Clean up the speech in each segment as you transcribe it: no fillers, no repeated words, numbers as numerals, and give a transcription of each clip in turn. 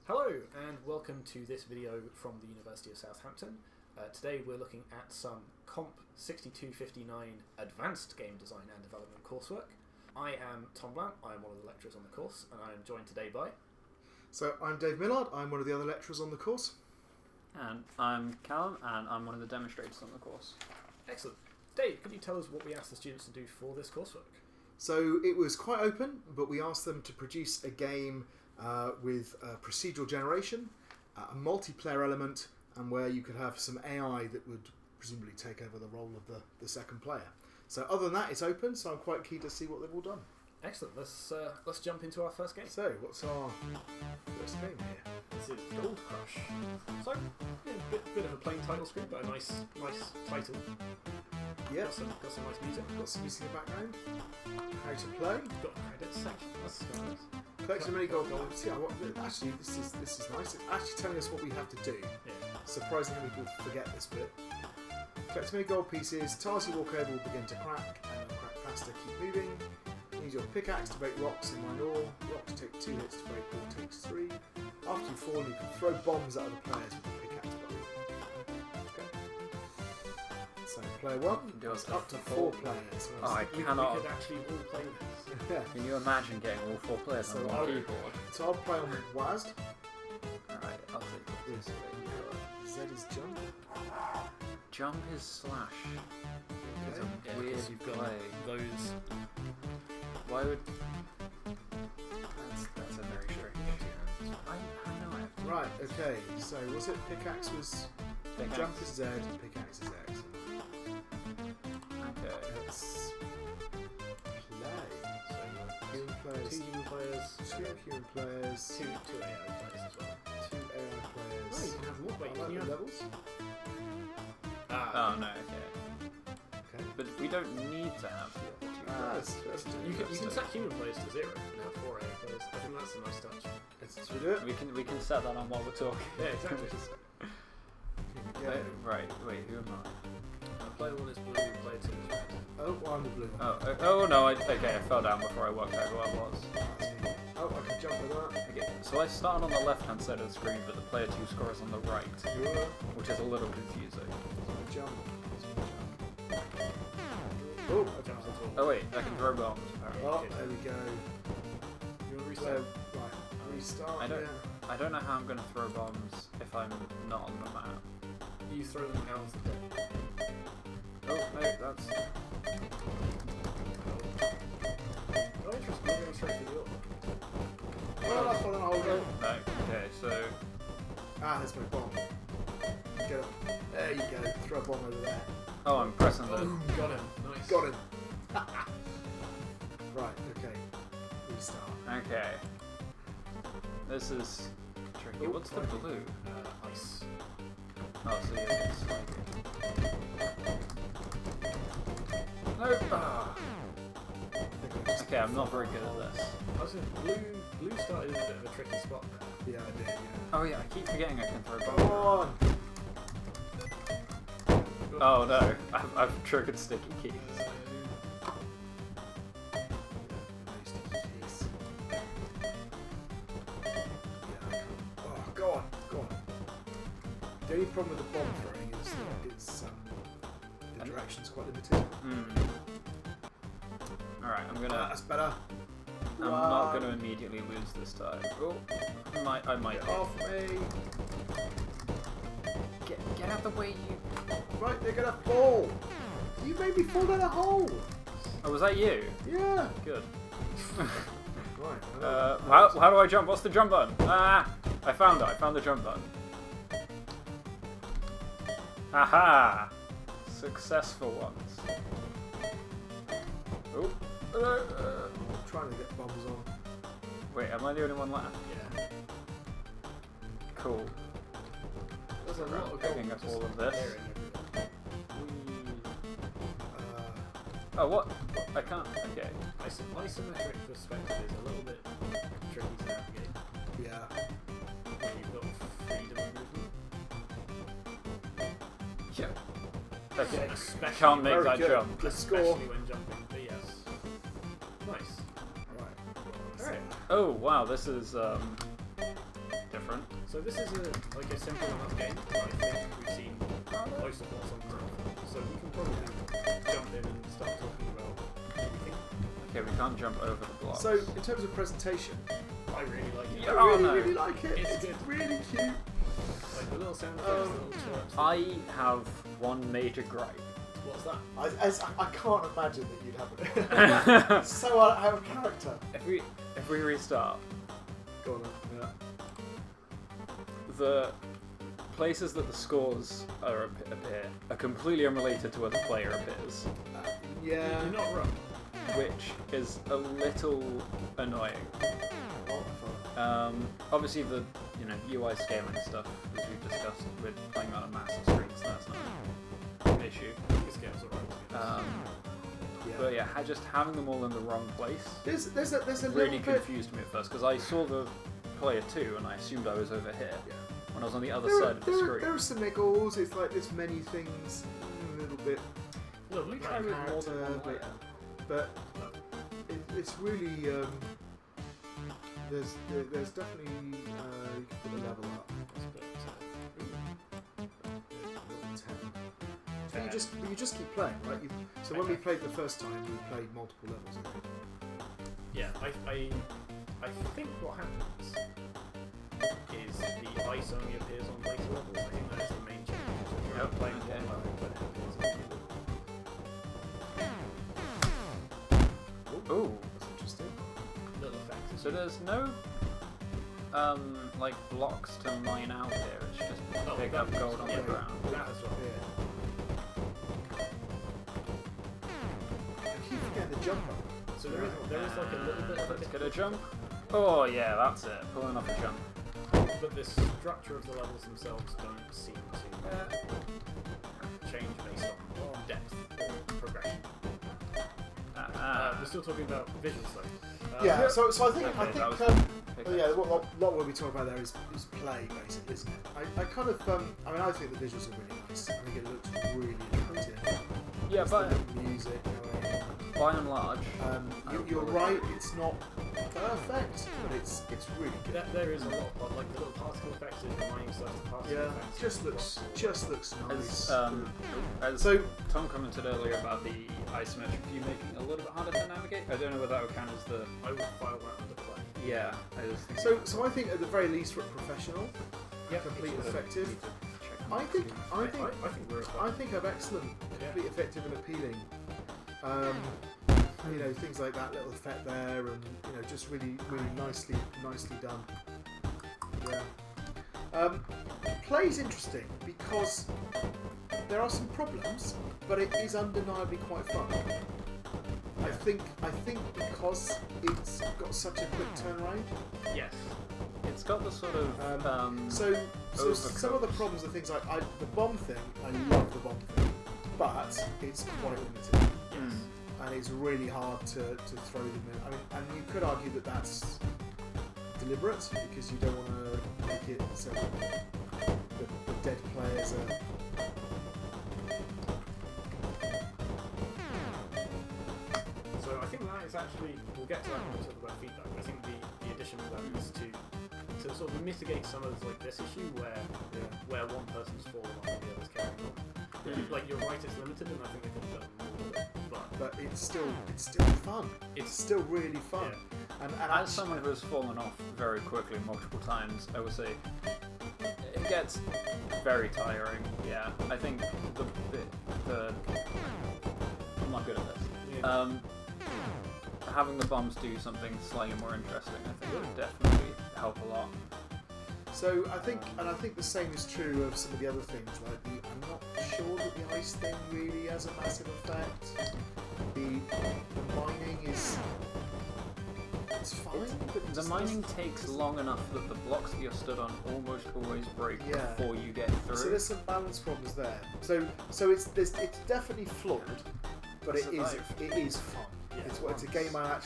Hello and welcome to this video from the University of Southampton. Today we're looking at some COMP6259 Advanced Game Design and Development coursework. I am Tom Blount, I am one of the lecturers on the course, and I am joined today by... So I'm Dave Millard, I'm one of the other lecturers on the course. And I'm Callum, and I'm one of the demonstrators on the course. Excellent. Dave, could you tell us what we asked the students to do for this coursework? So it was quite open, but we asked them to produce a game with procedural generation, a multiplayer element, and where you could have some AI that would presumably take over the role of the second player. So other than that, it's open, so I'm quite keen to see what they've all done. Excellent. Let's jump into our first game. So what's our first game here? This is Gold Crush. So, yeah, bit of a plain title screen, but a nice title. Yeah, Got some nice music. got some music in the background. How to play? Got a credits section. That's nice. Collect as many gold dollars. Yeah, actually, this is nice. It's actually telling us what we have to do. Yeah. Surprisingly, people forget this bit. Collect as many gold pieces. Tiles you walk over will begin to crack, and they'll crack faster. Keep moving. Use your pickaxe to break rocks and mine ore. Rocks take 2 hits to break, ore takes 3. After you fall, you can throw bombs at other players with the pickaxe button. Okay. So player 1 goes up to 4 players. Oh, I We cannot. could actually all play this. Yeah. Can you imagine getting all 4 players So on one I'll- keyboard? So I'll play on WASD. Alright, I'll take this. Z is jump. Jump is slash. It's Okay. a weird you've got play. those. Why would... That's a very strange... I know I have to... Right, okay, so was it pickaxe was Pickaxe. jump is Z, pickaxe is X. Okay. Let's play. So you've Human got players, 2 human players, 2 human players, 2 AI players as well. 2 AI Oh, players. you can have more. Wait, I can like you the have... levels? Oh no, okay. Okay. But we don't need to have the other 2 players. You can set human players to 0 and have 4 AI players. I think that's a nice touch. Let's do it. We can set that on while we're talking. Yeah, exactly. Yeah. Right, wait, who am I? Player 1 is blue, player 2 is red. Oh, well, I'm the blue one. Oh no, I fell down before I worked out who I was. That's me. Oh, I can jump with that. Okay, so I started on the left-hand side of the screen, but the player 2 score is on the right, Yeah. which is a little confusing. Jump. Oh, I jumped into a... Oh wait, I can throw bombs, apparently. Oh, there we go. You want to So, restart? right, restart. I don't- Yeah. I don't know how I'm going to throw bombs if I'm not on the map. You throw them out of the deck. Oh, no, that's... Oh, interesting. We're going straight for the order. Oh, that's one I'll go. No, okay, so... Ah, there's my bomb. Go. There you go. Throw a bomb over there. Oh, I'm pressing the... Oh, got him. Nice. Got him. Right, okay. Restart. Okay. This is tricky. Oh, What's the right. blue? Ice. Oh, so you can slide it. No! Ah. Okay, I'm not very good at this. I was saying, blue started in a bit of a tricky spot there. Yeah, I did, yeah. Oh yeah, I keep forgetting I can throw Come bombs. on! Oh no, I've triggered sticky keys. Oh, go on, go on. The only problem with the bomb throwing is that it's, the direction's quite limited. Alright, I'm Oh, gonna... that's better. I'm not gonna immediately lose this time. Oh, I might. Get off me. Get out the way, you... Right, they're gonna fall. You made me fall down a hole. Oh, was that you? Yeah. Good. Right. How do I jump? What's the jump button? Ah! I found it. I found the jump button. Aha! Successful ones. Oh. I'm trying to get bombs on. Wait, am I the only one left? Yeah. Cool. There's a lot of Picking gold up just all of this. appearing everywhere. Oh, what? I can't. Okay. Isometric perspective is a little bit tricky to navigate Yeah. when you've got freedom of movement. Yeah. Okay. Especially Can't make Very that good. jump. The score. Especially when jumping, but yes. Nice. Right. Alright. Oh wow, this is different. So this is like a simple enough game. I think we've seen most of what's on the top. So we can probably jump in and start talking about everything. Okay, we can't jump over the blocks. So in terms of presentation, I really like it. Yeah. I really, no. really like it. It's It's good. really cute. Like the little sound effects, the little chirps. I have one major gripe. What's that? I can't imagine that you'd have it. So out of character. If we restart, Go on. Yeah. the places that the scores appear are completely unrelated to where the player appears, Yeah. You're not wrong. which is a little annoying. Oh, Obviously the UI scaling stuff, as we've discussed, we're playing on a massive screen, so that's not an issue. This game's alright. yeah. But yeah, just having them all in the wrong place There's a really little bit. confused me at first, because I saw the player 2 and I assumed I was over here Yeah. when I was on the other There side are, of the there, are, screen. there are some niggles. It's like there's many things, a little bit, Look, We like try with more than character, one layer. but it's really. There's definitely you can put the level up. And you just keep playing, right? So when we played the first time, we played multiple levels. I think. Yeah, I think what happens is the ice only appears on later levels. I think that's the main change. So if you're playing one level, then it appears on Ooh, That's interesting. little effects. so there's no like blocks to mine out here. It's just pick up gold on the ground. That as well. Yeah. I keep forgetting the jump up. So there is like a little bit of a Let's get a jump. Oh yeah, that's it. Pulling off a jump. but the structure of the levels themselves don't seem to change based on depth or progression. We're still talking about visuals though. Yeah. So I think Okay, that was yeah, what we'll be talking about there is play, basically, isn't it? I kind of I think the visuals are really nice. I think it looks really attractive. Yeah, There's but the music going. by and large, You're right. It's not perfect, but it's really good. There is a lot of like the little particle effects in the mining stuff. The particle Yeah, effects just looks nice. as So Tom commented earlier about the isometric view making it a little bit harder to navigate. I don't know whether that would count as the. I would file that under play. Yeah, I just think. so I think at the very least for professional, complete Sort of effective. need to check I think I think we're of excellent, complete effective and appealing. Things like that little effect there, and just really nicely done. Yeah. Play's interesting because there are some problems, but it is undeniably quite fun. I think because it's got such a quick turnaround. yes. It's got the sort of So some of the problems are things like the bomb thing. I love the bomb thing, but it's quite limited. Yes. And it's really hard to throw them in. I mean, and you could argue that that's deliberate because you don't want to make it so the dead players are. So I think that is actually, we'll get to that when we talk about feedback. I think the addition of that is to sort of mitigate some of this issue where one person's fallen off and the other's carrying on. Like you're right, it's limited, and I think they could have done more with it. But it's still fun. It's still really fun. Yeah. And as someone who has fallen off very quickly multiple times, I would say it gets very tiring. Yeah, I think the I'm not good at this. Yeah. Having the bombs do something slightly more interesting, I think would definitely help a lot. So I think the same is true of some of the other things. Like I'm not sure that the ice thing really has a massive effect. The mining is it's fine, but it The just mining doesn't- takes long enough that the blocks that you're stood on almost always break Yeah. before you get through. So there's some balance problems there. So it's definitely flawed, but it is fun. Yeah, It's a game I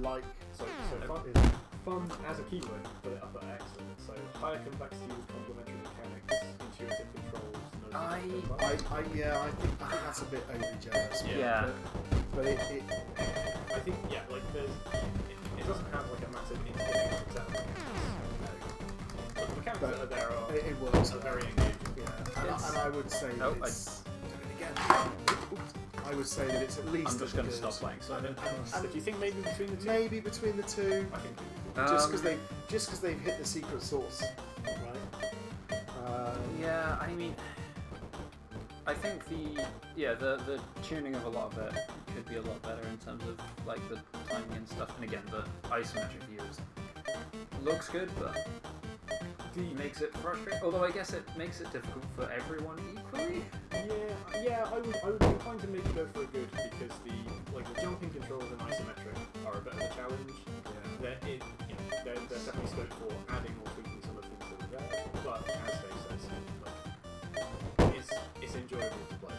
like. So fun as a keyword, put it up at excellent. So higher complexity with complementary mechanics, intuitive controls. I think that's a bit overly generous. Yeah. But it I think like it doesn't have like a massive interconnected set of mechanics. But the mechanics But that are there are, it works. are very engaging. Yeah, and I would say Oh, that it's... Do it again. I would say that it's at least I'm just going to as stop good. playing. So And do you think maybe between the two? Maybe between the two, I think just because they've hit the secret sauce, right? yeah, I mean, I think the tuning of a lot of it could be a lot better in terms of like the timing and stuff. And again, the isometric views looks good, but makes it frustrating. Although I guess it makes it difficult for everyone equally. Yeah, I would be inclined to maybe go for a good because the jumping controls and isometric are a bit of a challenge. Yeah. There's definitely scope for adding or tweaking some of the things that are there, but as Dave says, it's enjoyable to play.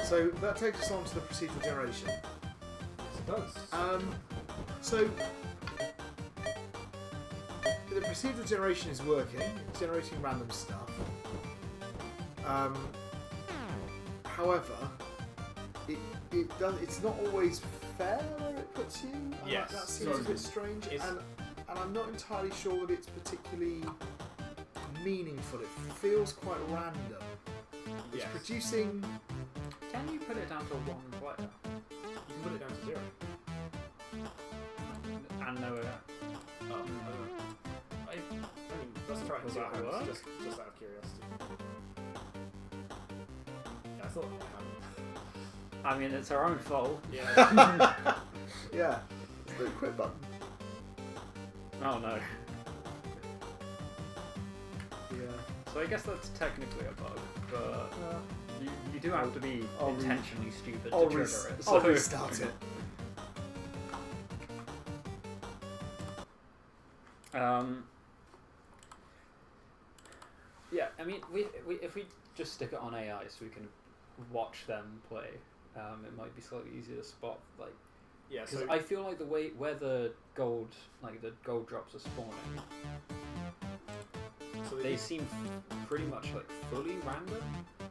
So that takes us on to the procedural generation. Yes, it does. So the procedural generation is working. It's generating random stuff. However, it's not always fair where it puts you. And Yes. that seems a bit strange. And I'm not entirely sure that it's particularly meaningful. It feels quite random. It's Yes. producing. Can you put it down to one player? You can put it down to 0. And no, I mean, let's try it and see what happens, just out of curiosity. Yeah, I thought it might happen. I mean, it's our own fault. Yeah. Yeah. It's the quit button. Oh no. Yeah. So I guess that's technically a bug, but you do have to be I'll intentionally stupid I'll to trigger it. I'll restart it. Yeah, I mean, if we just stick it on AI so we can watch them play, it might be slightly easier to spot, like, Yeah, because so I feel like the way where the gold drops are spawning, they seem pretty much like fully random.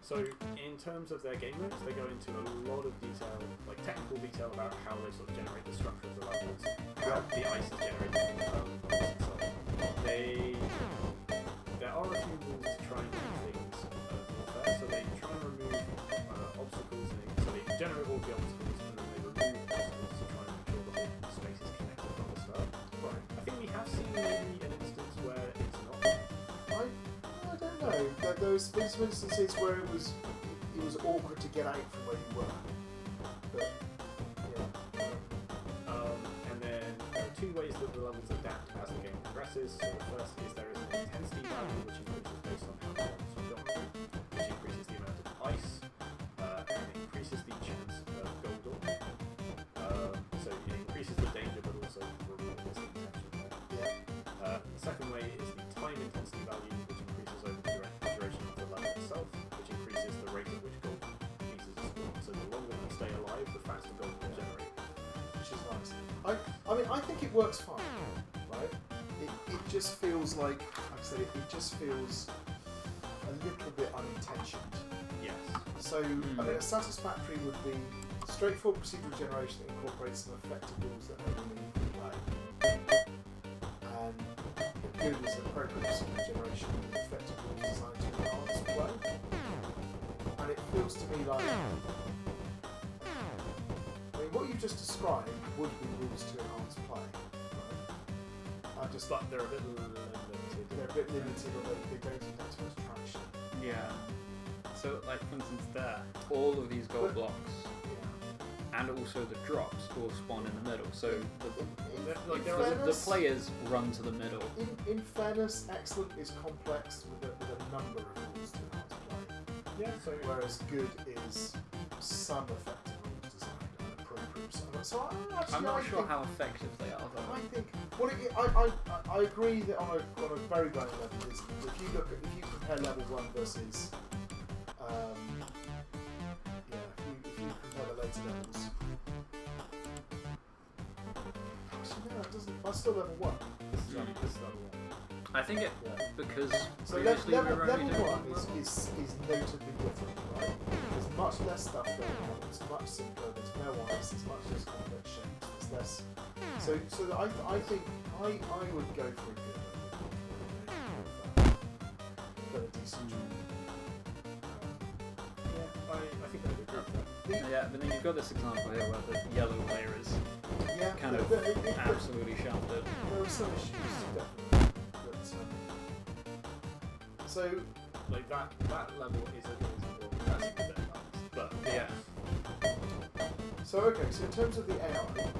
So in terms of their game modes, they go into a lot of detail, like technical detail about how they sort of generate the structure of the levels, how the ice is generated from the levels and so on. There are a few rules to try and make things more fair, so they try and remove obstacles, so they generate all the obstacles and then they remove obstacles to try and make sure the whole space is connected from the start. Right. I think we have seen maybe an instance where it's not. I don't know. There was some instances where it was awkward to get out from where you were. But yeah. And then there are two ways that the levels adapt as the game progresses. So the first is there is an intensity value which increases based on how long you've gone through, which increases the amount of ice and increases the chance of gold ore. So it increases the danger but also rewards the intention there. Yeah. The second way is the time intensity value, which increases over the duration of the level itself, which increases the rate at which gold pieces are spawned. So the longer you stay alive, the faster gold will generate. Which is nice. I mean, I think it works fine, right? It just feels like I said, it just feels a little bit unintentioned. Yes. So, I mean, a satisfactory would be straightforward procedural generation that incorporates some effective rules that have meaningful play. And good is appropriate procedural generation with effective rules designed to enhance play. And it feels to me like, I mean, what you just described would be rules to enhance play. Right? I just But they're a bit limited. they're a bit limited, or they don't seem that much traction. Yeah. So, like for instance, there, all of these gold blocks Yeah. and also the drops all spawn in the middle. So In the fairness, players run to the middle. in fairness, excellent is complex with a number of rules to enhance play. Yeah, so Whereas good is some effective rules designed and appropriate. So I'm not sure think, how effective they are though. I think. Well, I agree that on a very granular level, is if you compare level 1 versus if you compare the later levels. Actually, no, that doesn't. That's still level 1. this is level 1. I think it Yeah. because So previously level we were only 1 doing is notably different, right? There's much less stuff going on. It's much simpler. There's no ice. There's much less complex shapes. There's less. So I think I would go for a good. procedural. I think I would agree with that. Yeah, but then you've got this example here where the yellow layer is kind of absolutely shafted. There are some issues, definitely. But, so, like that level is important. That's a bit advanced, but Yeah. so okay. So in terms of the AI,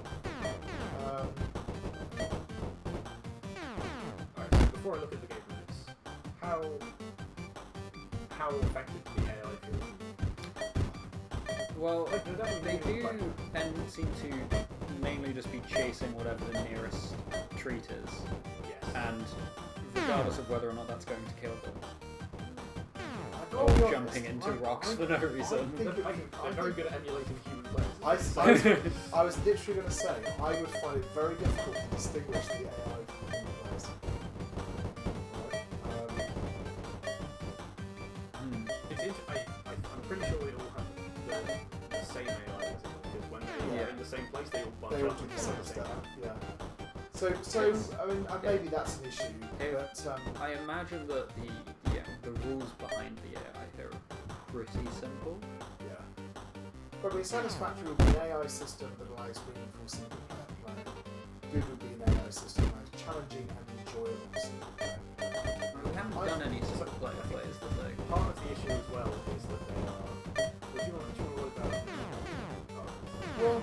alright, so before I look at the game notes, how effective the AI feels. Well, Like, they're definitely they do like, and seem to mainly just be chasing whatever the nearest treat is, yes. and regardless of whether or not that's going to kill them, I've or got to be jumping honest, into rocks for no reason. They're very good at emulating human players. I was literally going to say, I would find it very difficult to distinguish the AI from human players. I'm pretty sure they all have the same AI, because when they are in the same place, they all bunch They all up do and the follow same the same stuff. path. Yeah. So I mean, maybe that's an issue, but I imagine that the rules behind the AI here are pretty simple. yeah. Probably satisfactory would be an AI system that allows meaningful single player play. Good would be an AI system that allows challenging and enjoyable single player. We haven't done any single player play, is the thing. Part of the issue as well is that they are. Would you want to look at? Well,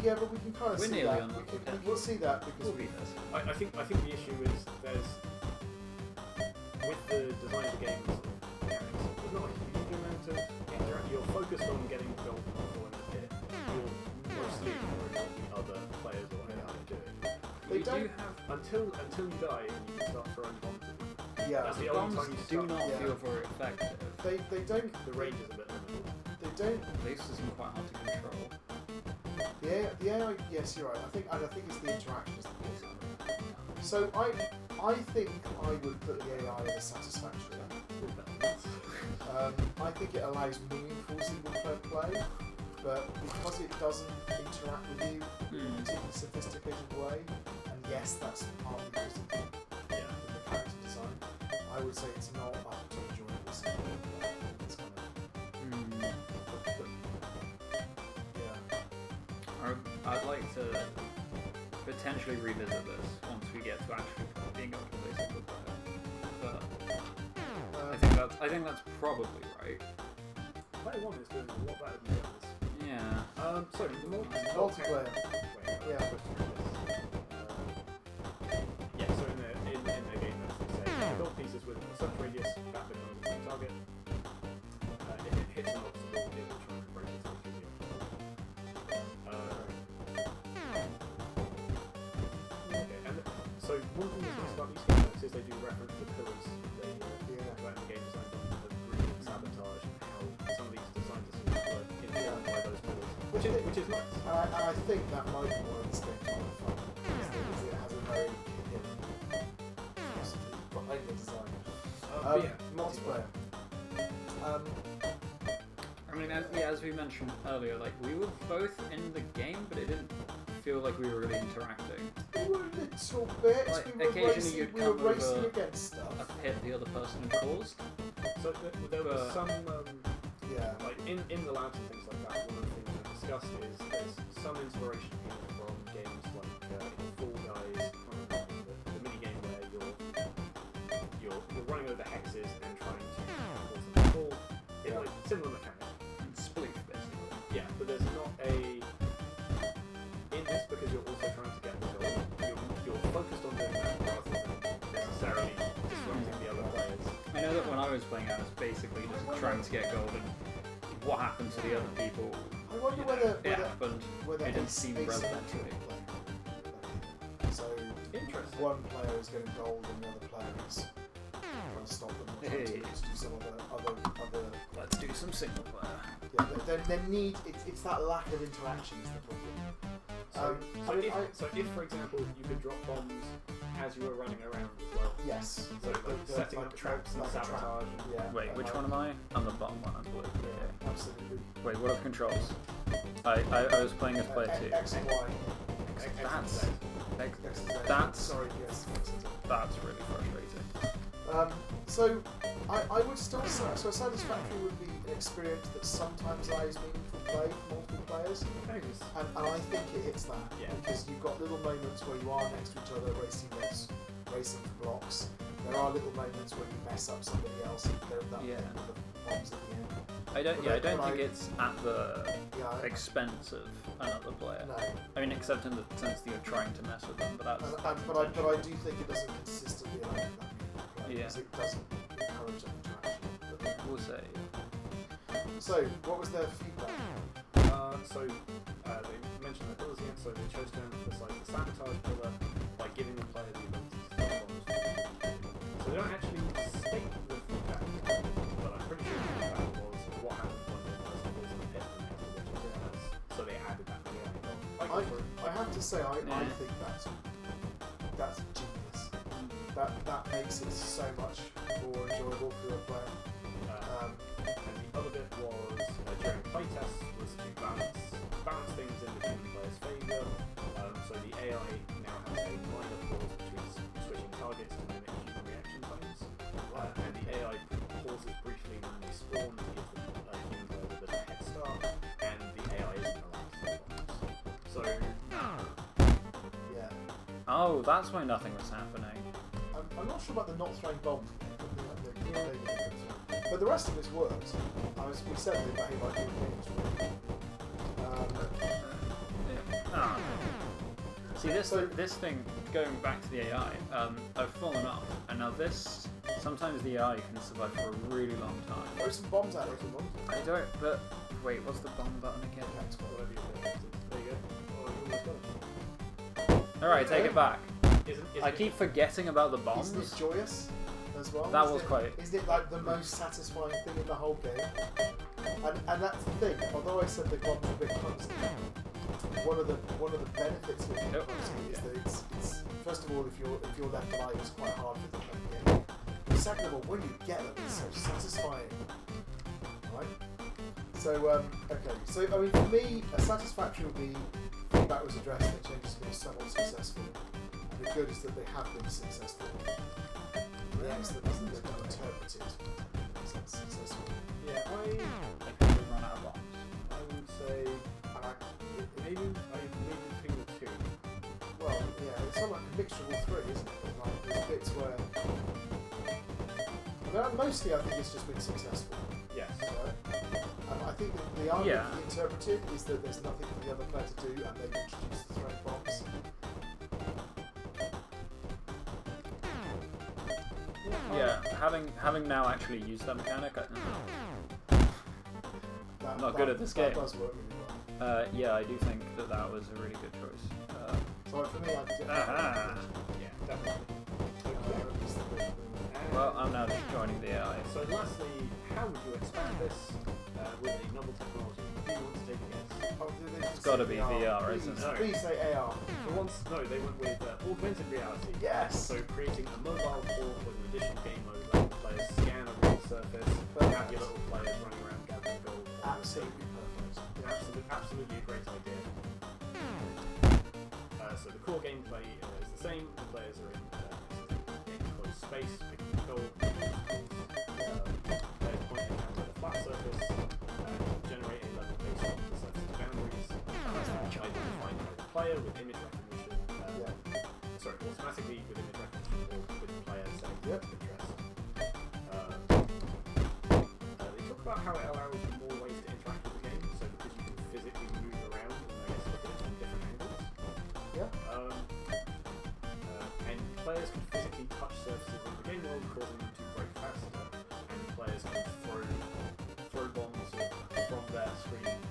yeah, but we can kind of We're see nearly that. on the We can see that because We'll read this. I think the issue is there's with the design of the game and sort of mechanics, there's not a huge amount of interaction. You're focused on getting the gold before in the pit. You're mostly ignoring what the other players or AI are doing. they We don't. do have Until you die and you can start throwing bombs. Yeah, That's the only bombs time you do start. not Yeah. feel very effective. they don't. The range is a bit limited. They don't. This is quite hard to control. The AI. Yes, you're right. I think it's the interactions that cause it. So I think I would put the AI as satisfactory. I think it allows meaningful single player play, but because it doesn't interact with you in a particularly sophisticated way, and yes, that's partly because of the mechanics of design, I would say it's not up to enjoyable single player play. It's kind of, I'd like to potentially revisit this once we get to actually being able to play single player. But I think that's probably right. Player 1 is doing a lot better than the others. Yeah. So multiplayer. Yeah. So in their game notes they say gold pieces with a certain radius that becomes the target. If it hits an obstacle, it will try and break it to the okay, and so one thing that's nice about these game notes is they do reference the pillars they about in the game design of greed and sabotage and how some of these design decisions were informed by those pillars, which is nice. And I think that might be one of the things kind of fun. Is it has a very philosophy behind the design. Multiplayer. I mean, as we mentioned earlier, like we were both in the game, but it didn't feel like we were really interacting. We were a little bit. Like, we were occasionally racing, you'd we were come racing over against stuff. A pit the other person had caused. So there was some Yeah. like in the labs and things like that. One of the things we discussed is there's some inspiration here from games like in Fall Guys, the mini game where you're running over hexes and trying to cause them to fall. It's like similar mechanic. Spleef, basically. Yeah, but there's not a in this because you're also trying to get the goal. You're focused on doing that rather than necessarily disrupting the other players. I know that when I was playing, I was basically just trying to get gold, and what happened to the other people, I wonder it happened. whether It didn't seem relevant to me. So Interesting. one player is getting gold and the other player is trying to stop them or trying to just do some other. Let's do some single player. Yeah, they need. It's that lack of interaction is the problem. So if, for example, you could drop bombs as you were running around as well. Yes. So setting up traps and sabotage. Yeah. Wait, which one am I? I'm the bottom one, I believe. Yeah, absolutely. Wait, what are the controls? I was playing as player 2. X and Y. That's X and Z. that's Sorry, yes. X and Z. that's really frustrating. So I would still say, so Satisfactory would be an experience that sometimes allows meaningful play for multiple players, and I think it hits that, because you've got little moments where you are next to each other racing for blocks. There are little moments where you mess up somebody else and there are the bombs at the end. I don't think it's at the expense of another player. No. I mean, except in the sense that you're trying to mess with them, but that's. But I do think it doesn't consistently allow that meaningful play, because it doesn't encourage that interaction. We'll say. So, what was their feedback? They mentioned their pillars again, so they chose to emphasise the sabotage pillar by giving the player the ability to throw bombs. So they don't actually state the feedback, but I'm pretty sure the feedback was what happens when the person falls in the pit and has to watch it as. So they added that to the game. I have to say, I think that's genius. That makes it so much more enjoyable for a player. And the other bit was during playtests was to balance things in the player's favour. So the AI now has a minor pause between switching targets to mimic human reaction times. And the AI pauses briefly when they spawn to give the human player a bit of a head start, and the AI isn't allowed to throw bombs. So Oh, that's why nothing was happening. I'm not sure about the not throwing bombs, but the rest of it worked. We said they behave like human beings. See, this thing, going back to the AI, I've fallen off, and now this, sometimes the AI can survive for a really long time. Throw some bombs at it if you want. I don't, but wait, what's the bomb button again? whatever you want. There you go. Oh, you almost got it. Alright, take it back. Isn't I keep forgetting about the bombs. Isn't it joyous as well? Isn't it like the most satisfying thing in the whole game? And that's the thing. Although I said the bombs are a bit clumsy, one of the benefits of it being clumsy is that it's first of all, if you're left alive, it's quite hard for them to get. But second of all, when you get them, it's so satisfying. Right? So okay. So I mean, for me, a satisfactory would be feedback was addressed. The changes have been somewhat successful. The good is that they have been successful. The excellent is that they've been interpreted as successful. Yeah, Like, we run out of bombs. I would say maybe between the two. Well, yeah, it's sort of like a mixture of all three, isn't it? Like, there's bits where. Mostly, I think it's just been successful. Yes. I think that the argument for the interpreted is that there's nothing for the other player to do, and they've introduced the throwing bombs. Yeah, having now actually used that mechanic, I'm not good at this game. That does work really well. Yeah, I do think that was a really good choice. So for me, I'd get yeah, definitely. Well, I'm now just joining the AI. So lastly, how would you expand this with a novel technology? Do you want to take a guess? It's got to be VR, isn't it? Please say AR. For once, no, they went with augmented reality. Yes! So creating a mobile port with an additional game mode where the players scan a real surface, have your little players running around gathering gold. Absolutely perfect. Absolutely a great idea. So the core gameplay is the same. The players are in enclosed space, picking gold. Players point their camera at a flat surface, generate a level based on the surface's boundaries, identifying by the player with image recognition. Automatically with image recognition or with the player setting the interest. They talk about how it allows more ways to interact with the game, so because you can physically move around and look at it from different angles. And players can physically touch surfaces in the game world, causing them to break faster, and players can throw bombs from their screen.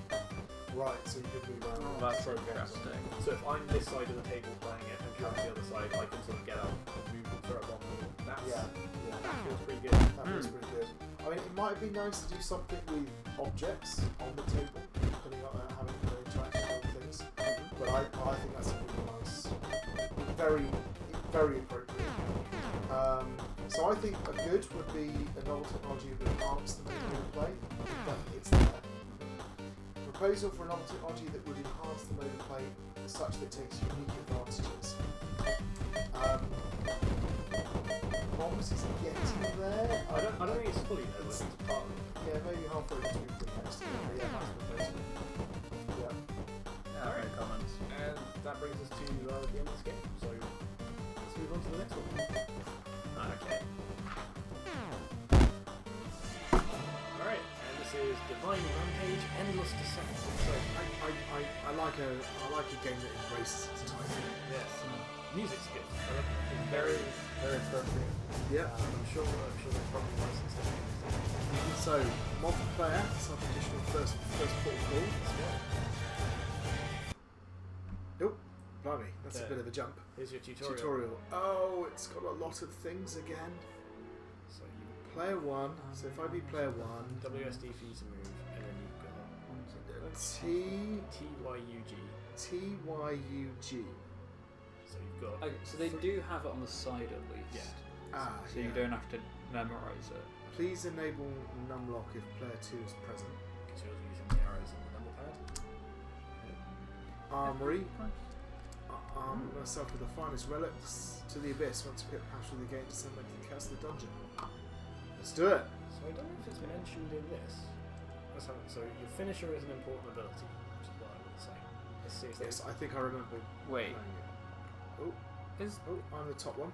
Right, so you can move around. That's interesting. So if I'm this side of the table playing it and you're on the other side, I can sort of get out and move and throw a bomb. That feels pretty good. That feels pretty good. I mean, it might be nice to do something with objects on the table, depending on having interaction with things. But I think that's a really nice, very, very appropriate. So I think a good would be a novel technology that would enhance the mode of play. Definitely, it's there. Proposal for a novel technology that would enhance the mode of play such that it takes unique advantages. Bombs boss is getting there. I don't think it's fully there, but it's part of it. Yeah, maybe halfway through the next. Yeah, that's the place. Yeah. Yeah, Alright. no comments. And that brings us to the end of this game. So let's move on to the next one. Okay. Alright, and this is Divine Rampage, Endless Descent. So, I like a game that embraces its title. yes, music's good. It's very, very appropriate. Yeah. I'm sure they're probably licensed it. So, multiplayer, self-additional first port of call. Oh, blimey, that's a bit of a jump. Here's your tutorial. Oh, it's got a lot of things again. So you Player 1, so if I be player 1, WSD for you to move, and then you've got TYUG. TYUG. So you've got. Okay, so they do have it on the side at least. Yeah. So you don't have to memorize it. Please enable numlock if player 2 is present. Because you're using the arrows and the number pad. Armory. Arm myself with the finest relics to the abyss. Once you get past through the gate, descend back to the castle of the dungeon. Let's do it. So I don't know if it's mentioned in this. Let's have it. So your finisher is an important ability, which is what I would say. Let's see if Yes, I think I remember. Wait, Oh, is I'm the top one.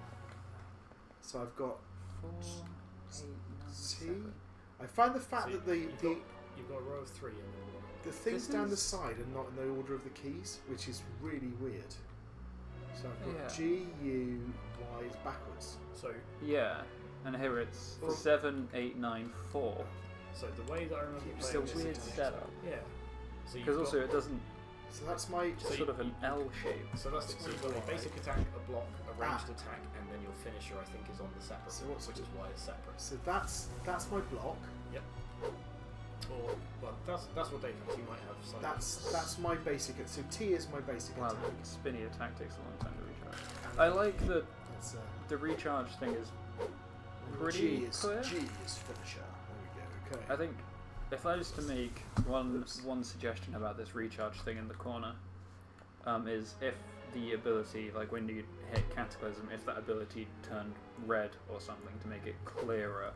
So I've got 4, 8, 9, 7. I find the fact So that the you've got a row of 3 and then one. the things This down the is- side are not in the order of the keys, which is really weird. So I've got Yeah. G, U, Y is backwards. So Yeah, and here it's Well- 7, 8, 9, 4. the way that I remember It's It's playing a this weird is- setup. Yeah. So you've Because also got, it doesn't, So that's my. it's So sort of an you- L shape. so that's it. So you've got a basic attack, a block, a ranged attack, and then your finisher I think is on the separate, So what's which is why it's separate. So that's my block. Or well, that's what Dave has. You might have some. That's my basic. So T is my basic Wow, attack. spinny attack takes a long time to recharge. I like that That's the recharge thing is and pretty G is clear. G is finisher. There we go. Okay. I think if I was to make one Oops. suggestion about this recharge thing in the corner, is if the ability, like when you hit Cataclysm, if that ability turned red or something to make it clearer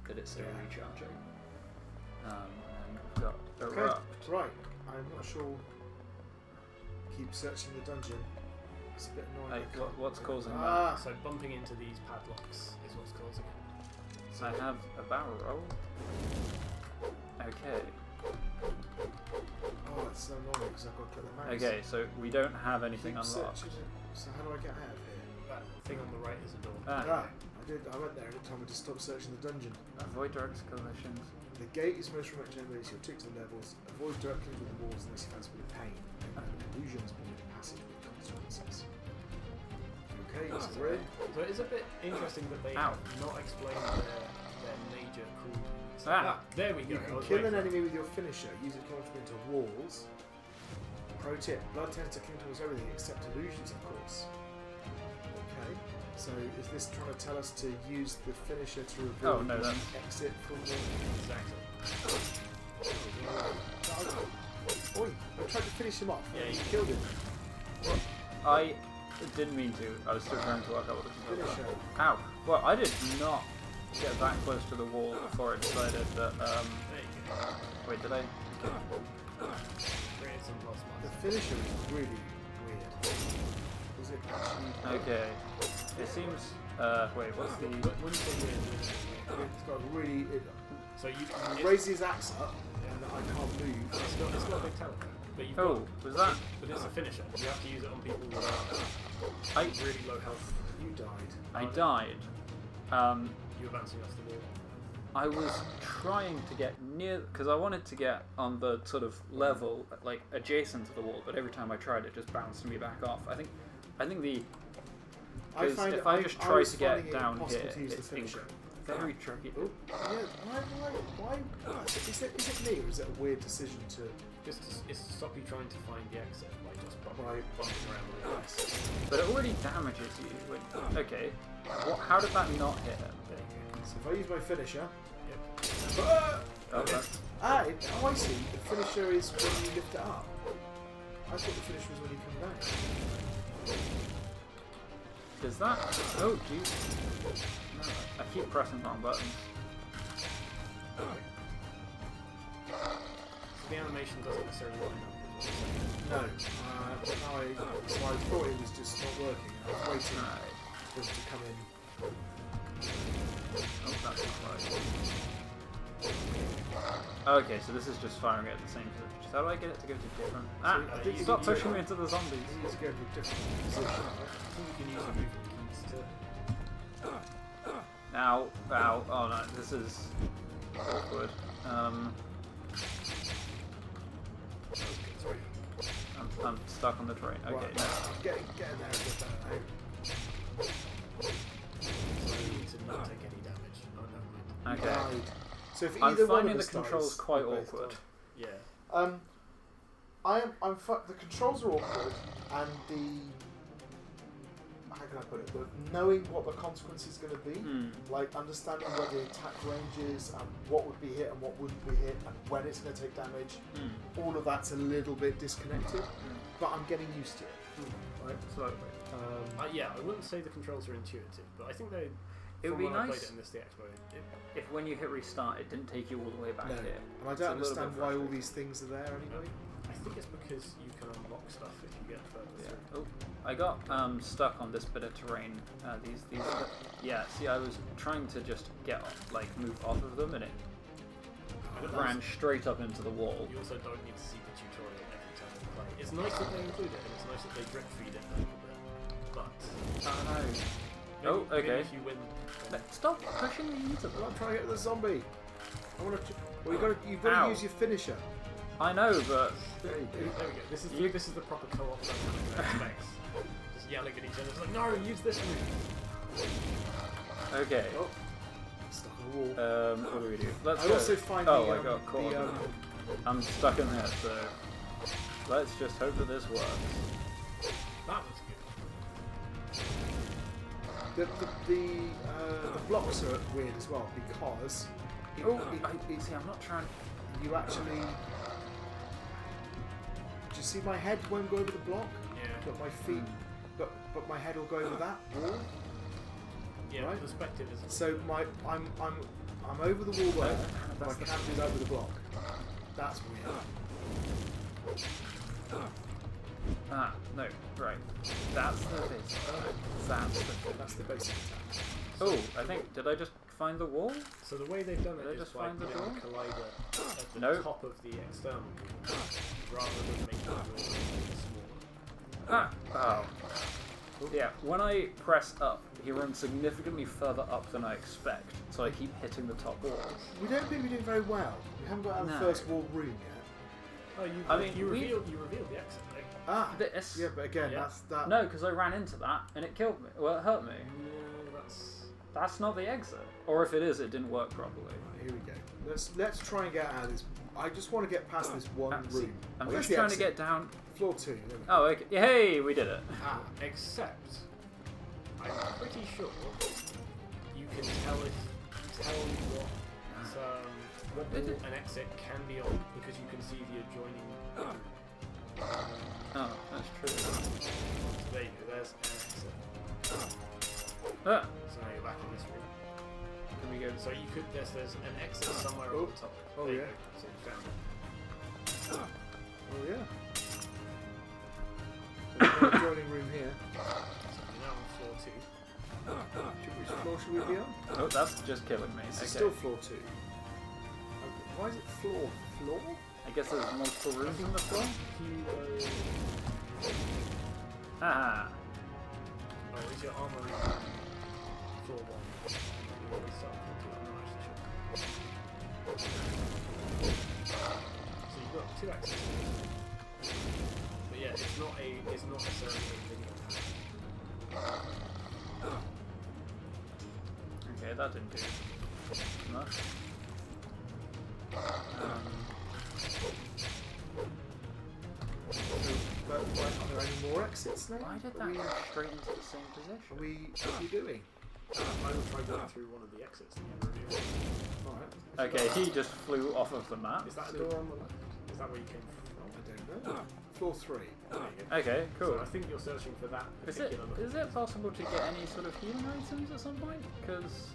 that it's still Yeah. recharging. And we've got Okay. Erupt. Right. I'm not sure. Keep searching the dungeon. It's a bit annoying. Like, I can't- what's causing Ah. So bumping into these padlocks is what's causing it. that? I have a barrel roll. Okay. Oh, it's so annoying because I've got to click the mouse. Okay, so we don't have anything Keep unlocked. searching it. So how do I get out of here? That thing on the right is a door. Ah, I went there and it told me to stop searching the dungeon. Avoid direct collisions. The gate is most remote generators. You'll tick to the levels. Avoid direct collisions with the walls unless you fancy a bit of pain. Illusions being the passage with consequences. Okay, Oh, so we're in. So it's a bit interesting that they Ow. have not explained their major cool. There we go. You I can was kill waiting an for it. enemy with your finisher. Use it to launch them into walls. Pro tip: blood tends to cling towards everything except illusions, of course. Okay. So is this trying to tell us to use the finisher to reveal Oh, no, the that's- exit from the? Exactly. Oi! I tried to finish him off. Yeah, you you- killed him. I didn't mean to. I was still trying to work out what the controls Finisher. were. Ow. Well, I did not get that close to the wall before I decided that, There you go. wait, did I? Create some lost The marks. finisher is really weird. Is it actually? Okay. It seems, wait, what's the... When you say weird, It's got a really. so you He raises his axe up, and I can't move. it's got a big telephone, but you've Oh, got, was that? but it's a finisher. You have to use it on people with I really low health. You died. I died. You're bouncing off the wall. I was trying to get near, because I wanted to get on the sort of level, like adjacent to the wall, but every time I tried, it just bounced me back off. I think the because if I just try was to finding get it down impossible here, to use the it's finisher. very tricky. Oh, yeah. Why? Is it me, or is it a weird decision to? It's to stop you trying to find the exit by just bumping Right. around the wall. But it already damages you. Okay, how did that not hit him? There you go. So if I use my finisher. Yep. Oh, that's, I see. The finisher is when you lift it up. I thought the finisher was when you come down. Is that? Oh, jeez. No, I keep pressing wrong buttons. So the animation doesn't necessarily line up. No, but now I thought it was just not working. I was waiting Right. for it to come in. Oh, that's not right. Okay, so this is just firing it at the same position. How do I get it to go to different? Ah! I think you Stop can pushing use me into the zombies. You need to go to a different position. I think you can use the movement keys to... Ow, ow, oh no, this is awkward. I'm stuck on the train. Okay, Right. no. Get in there and get that out. So you need to not take any damage. Oh, never mind. Okay. Died. So if I'm either one finding of the us controls dies, quite we both awkward. die. Yeah. The controls are awkward, and how can I put it? The knowing what the consequence is going to be, like understanding where the attack range is, and what would be hit and what wouldn't be hit, and when it's going to take damage. All of that's a little bit disconnected, but I'm getting used to it. Right, Slowly. Yeah, I wouldn't say the controls are intuitive, but I think they... It would from be when I played nice it in this the Expo, if when you hit restart, it didn't take you all the way back No, here. and I It's a don't little understand bit why all frustrating. these things are there anyway. I think it's because you can unlock stuff if you get further through. Oh, I got stuck on this bit of terrain. Yeah. See, I was trying to just move off of them, and it ran straight up into the wall. You also don't need to see the tutorial every time you play. It's nice that they include it, and it's nice that they drip feed it a little bit. But Oh, maybe okay. if you win, Stop pushing me into Well, them. I'm trying to get the zombie. I want to. Well, you've got Ow. to use your finisher. I know, but There you there we go. go. This is the proper co-op dynamic that expects. Just yelling at each other. It's like, no, use this move. okay. Oh, stuck on the wall. What do we do? Let's I go. also find I the, got caught. I'm stuck in there, so let's just hope that this works. That was good. The blocks are weird as well because See, I'm not trying. you actually. Do you see my head won't go over the block, Yeah. but my feet, but my head will go over that wall. Yeah. Right. Perspective is. So I'm over the wall there, but I can't do that with the block. That's weird. Ah, no, right. That's the basic attack. That's the basic attack. Oh, I think, did I just find the wall? So the way they've done Did I it is just by find the putting door? the collider at the No. top of the external, rather than making the door smaller. Ah, oh. Yeah, when I press up, he runs significantly further up than I expect, so I keep hitting the top wall. We don't think we're doing very well. We haven't got out of the No. first wall room yet. Oh, you revealed the exit, right? Ah, This? yeah, but again, Yeah. that's that. No, because I ran into that, and it killed me. Well, it hurt me. No, that's... That's not the exit. Or if it is, it didn't work properly. Right, here we go. Let's try and get out of this. I just want to get past this one See, room. I'm Where's just the trying to exit? get down. Floor 2. There we go. Oh, okay. Hey, we did it. Except, I'm pretty sure you can tell what wall an exit can be on because you can see the adjoining. Oh, that's true. So there you go. There's an exit. Ah, So now you're back in this room. can we go? So you could there's an exit somewhere Oh. on the top. Oh, There you yeah. go. So you found it. Oh yeah. So we've got a joining room here. So you're now on floor 2. Which floor should we be on? Oh, that's just killing me. This Okay. is still floor 2. Okay. Why is it floor? Floor? I guess there's multiple rooms on the floor. Ah, Oh, is your armor floor 1? You always start floor 2. I'm not actually sure. So you've got 2 axes. But yeah, it's not necessarily a video. okay, that didn't do much. But are there any more exits now? Why did Are that we- go straight into the same position? What are we doing? I will try going through one of the exits that you revealed. Alright. Okay, he just flew off of the map. Is that a door on the left? Is that where you came from? I don't know. floor 3. There you go. Okay, cool. So I think you're searching for that Is it particular possible to get any sort of healing items at some point? Because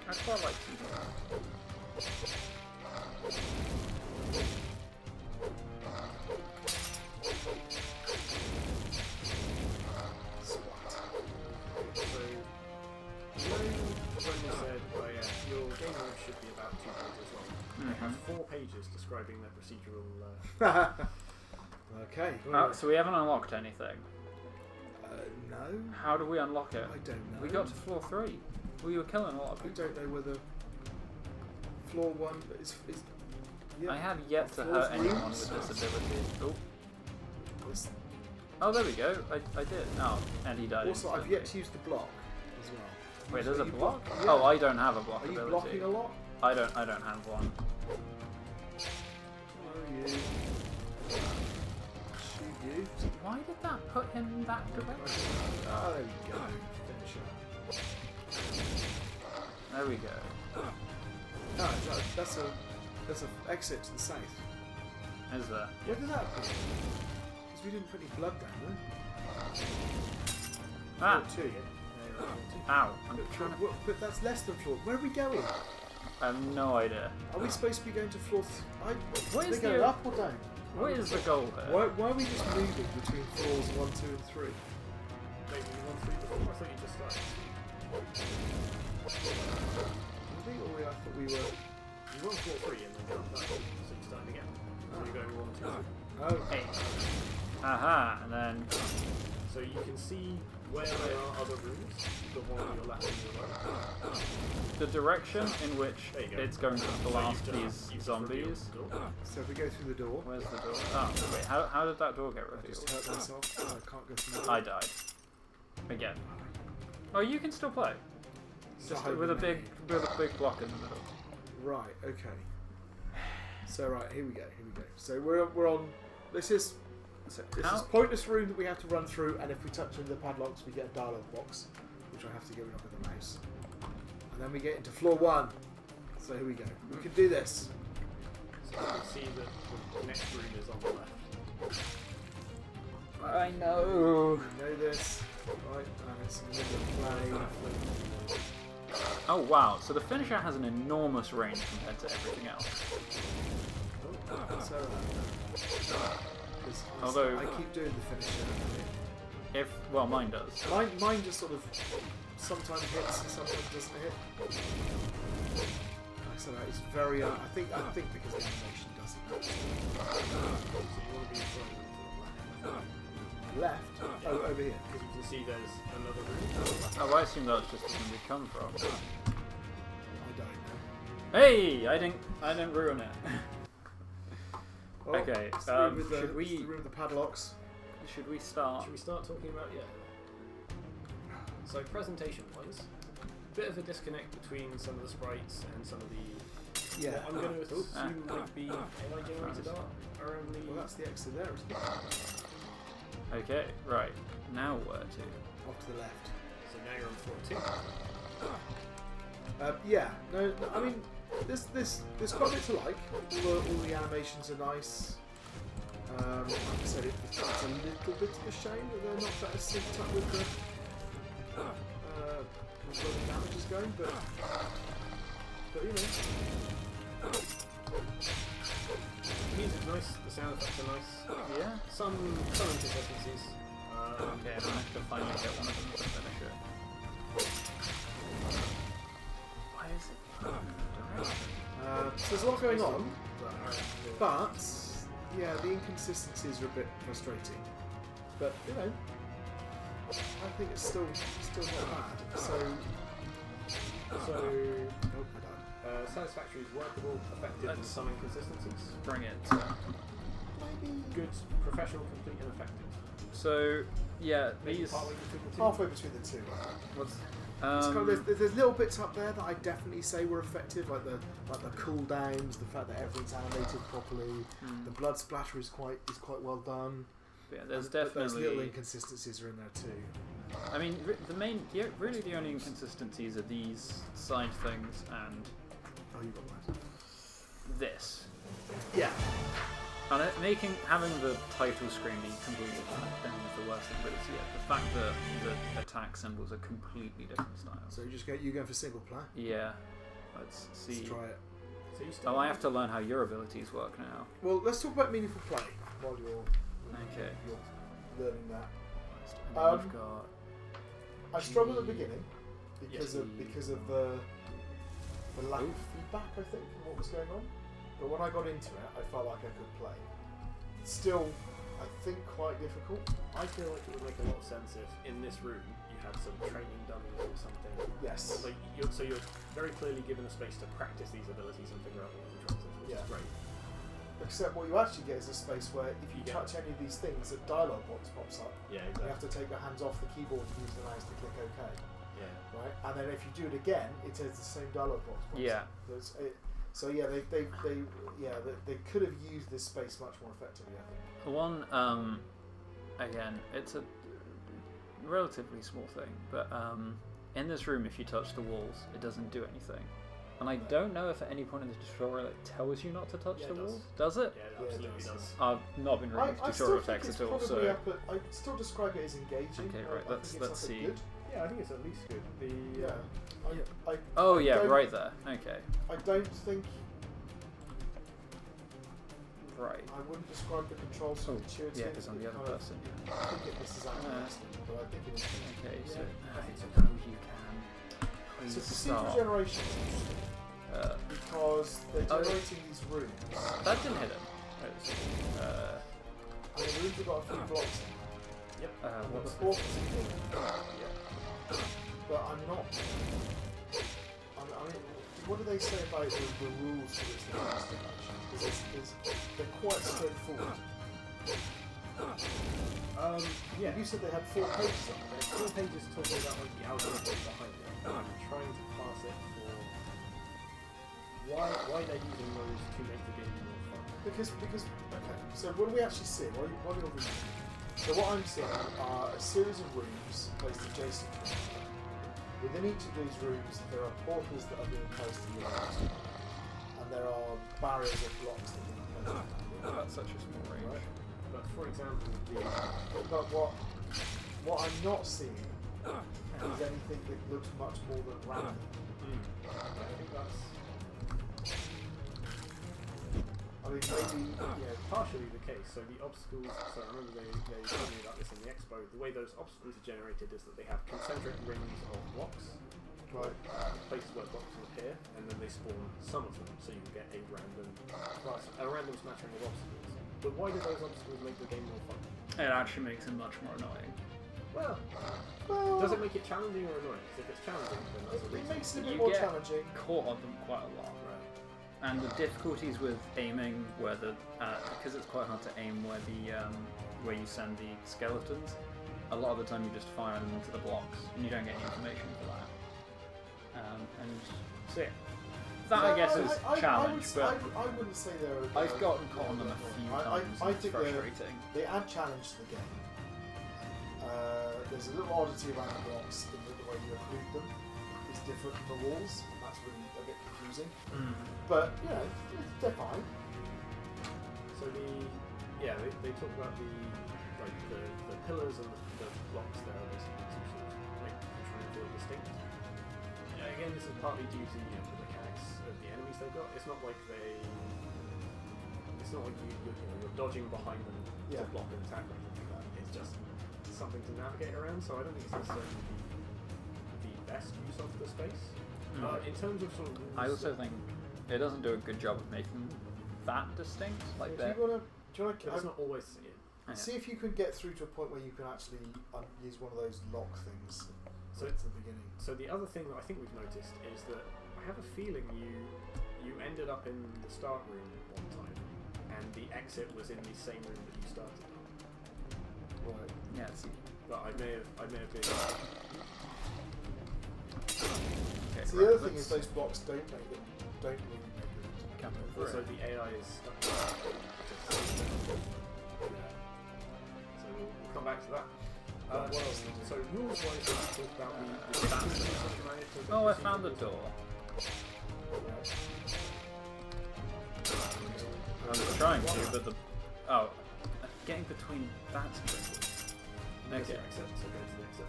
I'd quite like to. So, when you said, oh yeah, your game mode should be about 2 pages long. They have 4 pages describing their procedural. Okay. So we haven't unlocked anything. No. How do we unlock it? I don't know. We got to floor 3. We were killing a lot of I people. don't know whether floor 1 is yeah. I have yet to Floor's hurt anyone rooms. with this ability. Oh. This- Oh, there we go. I did. Oh, and he died. Also, I've instantly. yet to use the block as well. Wait, there's Are a you block? Yeah. Oh, I don't have a block Are you ability. blocking a lot? I don't have one. Where are you? Shoot you. Why did that put him in that direction? Oh, there we go. Finish up. There we go. No, that's a exit to the south. Is there? Where did that appear? Because we didn't put any blood down there. Ah! Floor 2. Ow! I'm trying to. But that's less than floor. Where are we going? I have no idea. Are we supposed to be going to floor? What They is go the- up or down? What is the goal here? Why are we just moving between floors 1, 2, and 3? Maybe you want 3 before? I thought you just started. I thought we were. You want floor 3 and then go up that, so you start again. So you're going 1, 2, 3. Oh, Hey. Aha! And then. So you can see where there are other rooms, the one on your left and your right. The direction in which There you go. it's going to So blast you've these just revealed zombies. the door. so if we go through the door, Where's the door? Oh, wait, how did that door get I just revealed? hurt myself. Oh, I can't go through the door. I died. Again. Oh, you can still play. Just So with a big block in the middle. Right. Okay. So right, here we go. So we're on. This is pointless room that we have to run through, and if we touch any of the padlocks, we get a dialogue box, which I have to get rid of with the mouse. And then we get into floor 1. So here we go. We can do this. So you can see that the next room is on the left. I know. We know this. Right. And it's in the middle of play. Oh wow! So the finisher has an enormous range compared to everything else. So. Although- I keep doing the finisher. Well, mine does. Mine just sort of sometimes hits and sometimes doesn't hit. Like I said, it's very. I think because the animation doesn't. So you want to be further to the left. Left. Oh, over here. Because you can see there's another room. Oh, I assume that's just where we come from. I don't know. Hey! I didn't ruin it. Well, Okay, it's the room with the, should we- it's the room with the padlocks. Should we start? Should we start talking about, So presentation-wise, bit of a disconnect between some of the sprites and some of the... Yeah. I'm going to assume might be AI-generated art around the... Well, that's the exit there, isn't it? Okay, right. Now where to? Off to the left. So now you're on floor 2. Yeah. No. I mean, there's quite a bit to like. All the animations are nice. Like I said, it's a little bit of a shame that they're not better synced up with the where the damage is going, but you know. The music's nice, the sound effects are nice. Yeah. Some inconsistencies. Okay, I'm gonna have to finally get one of them to finish it. Why is it? So there's a lot going on, But, but yeah, the inconsistencies are a bit frustrating. But you know, I think it's still not bad. So nope, I died. Satisfactory is workable, effective, and some inconsistencies. Bring it. Good, professional, complete, and effective. So yeah, Maybe these. partway between the two. Halfway between the two. What's? It's kind of, there's little bits up there that I definitely say were effective, like the cooldowns, the fact that everything's animated properly, the blood splatter is quite well done. Yeah, there's But those little definitely. inconsistencies are in there too. I mean, really the only inconsistencies are these side things and Oh, you got that. this. Yeah. And having the title screen be completely flat down is the worst thing, but it's the fact that the attack symbols are completely different styles. So you going for single player? Yeah. Let's see. Let's try it. So I have to learn how your abilities work now. Well, let's talk about meaningful play while you're learning that. And we've got I struggled at the beginning because of the lack of feedback, I think, from what was going on. But when I got into it, I felt like I could play. Still, I think quite difficult. I feel like it would make a lot of sense if in this room you had some training dummies or something. Yes. Like you're very clearly given a space to practice these abilities and figure out what the controls is, which is great. Except what you actually get is a space where if you touch any of these things, a dialogue box pops up. Yeah, exactly. You have to take your hands off the keyboard and use the mouse to click OK. Yeah. Right? And then if you do it again, it has the same dialogue box pops up. So they could have used this space much more effectively, I think. One, again, it's a relatively small thing, but in this room, if you touch the walls, it doesn't do anything. And I don't know if at any point in the tutorial it tells you not to touch the walls. Does it? Yeah, it absolutely does. I've not been reading tutorial text at all, so... I'd still describe it as engaging. Okay, right, let's see. Good. Yeah, I think it's at least good. Right there. Okay. I don't think... Right. I wouldn't describe the controls as intuitive. Yeah, because I'm the other person. I think this is accident, but I think it is. Okay, so I think so. you can. So procedural generation, because they're generating these rooms. That didn't hit him. And the rooms have got a few blocks in. Yep. And the fourth is in. But I'm not... I mean, what do they say about the rules for this generation? Because they're quite straightforward. You said they had 4 pages on it. 4 pages talking about like the algorithm behind it. I'm trying to parse it for why they're using those to make the game more fun. Because okay. So what do we actually see? What are we reading? So what I'm seeing are a series of rooms placed adjacent to each other. Within each of these rooms, there are portals that are being placed in the rooms, and there are barriers or blocks that are being placed. That's such a small range. Right? But for example, but what I'm not seeing is anything that looks much more than random. I think that's maybe partially the case. So the obstacles. So I remember they told me about this in the expo. The way those obstacles are generated is that they have concentric rings of blocks. Right. Places where blocks will appear, and then they spawn some of them, so you can get a random smattering of obstacles. But why do those obstacles make the game more fun? It actually makes it much more annoying. Well, does it make it challenging or annoying? Because if it's challenging, then that's a reason. It makes it a bit more challenging. Caught on them quite a lot. Right. And the difficulties with aiming, because it's quite hard to aim where you send the skeletons. A lot of the time you just fire them into the blocks, and you don't get any information for that. And so that I guess is challenge, but I wouldn't say they're. I've gotten caught on them a few times. I think frustrating. They add challenge to the game. There's a little oddity around the blocks in the way you occlude them. It's different from the walls, and that's really a bit confusing. But they're fine. So they talk about the pillars and the blocks there are basically to sort of make the control feel distinct. Yeah, again, this is partly due to the mechanics of the enemies they've got. It's not like you're dodging behind them to block an attack or anything like that. It's just something to navigate around. So I don't think it's necessarily the best use of the space. In terms of sort of rules, I also think it doesn't do a good job of making that distinct. Like that. Do you want to? It's not always. See if you can get through to a point where you can actually use one of those lock things. So at the beginning. So the other thing that I think we've noticed is that I have a feeling you ended up in the start room one time, and the exit was in the same room that you started. Right. Yeah. But I may have been. Okay, so the other thing is those blocks don't really make them. Also, the AI is stuck. So we'll come back to that. So rules-wise, let's talk about the stats. Oh, I found the door. I was trying to, but the Oh, getting between that's tricky. There's Okay. your exit, so go to the exit.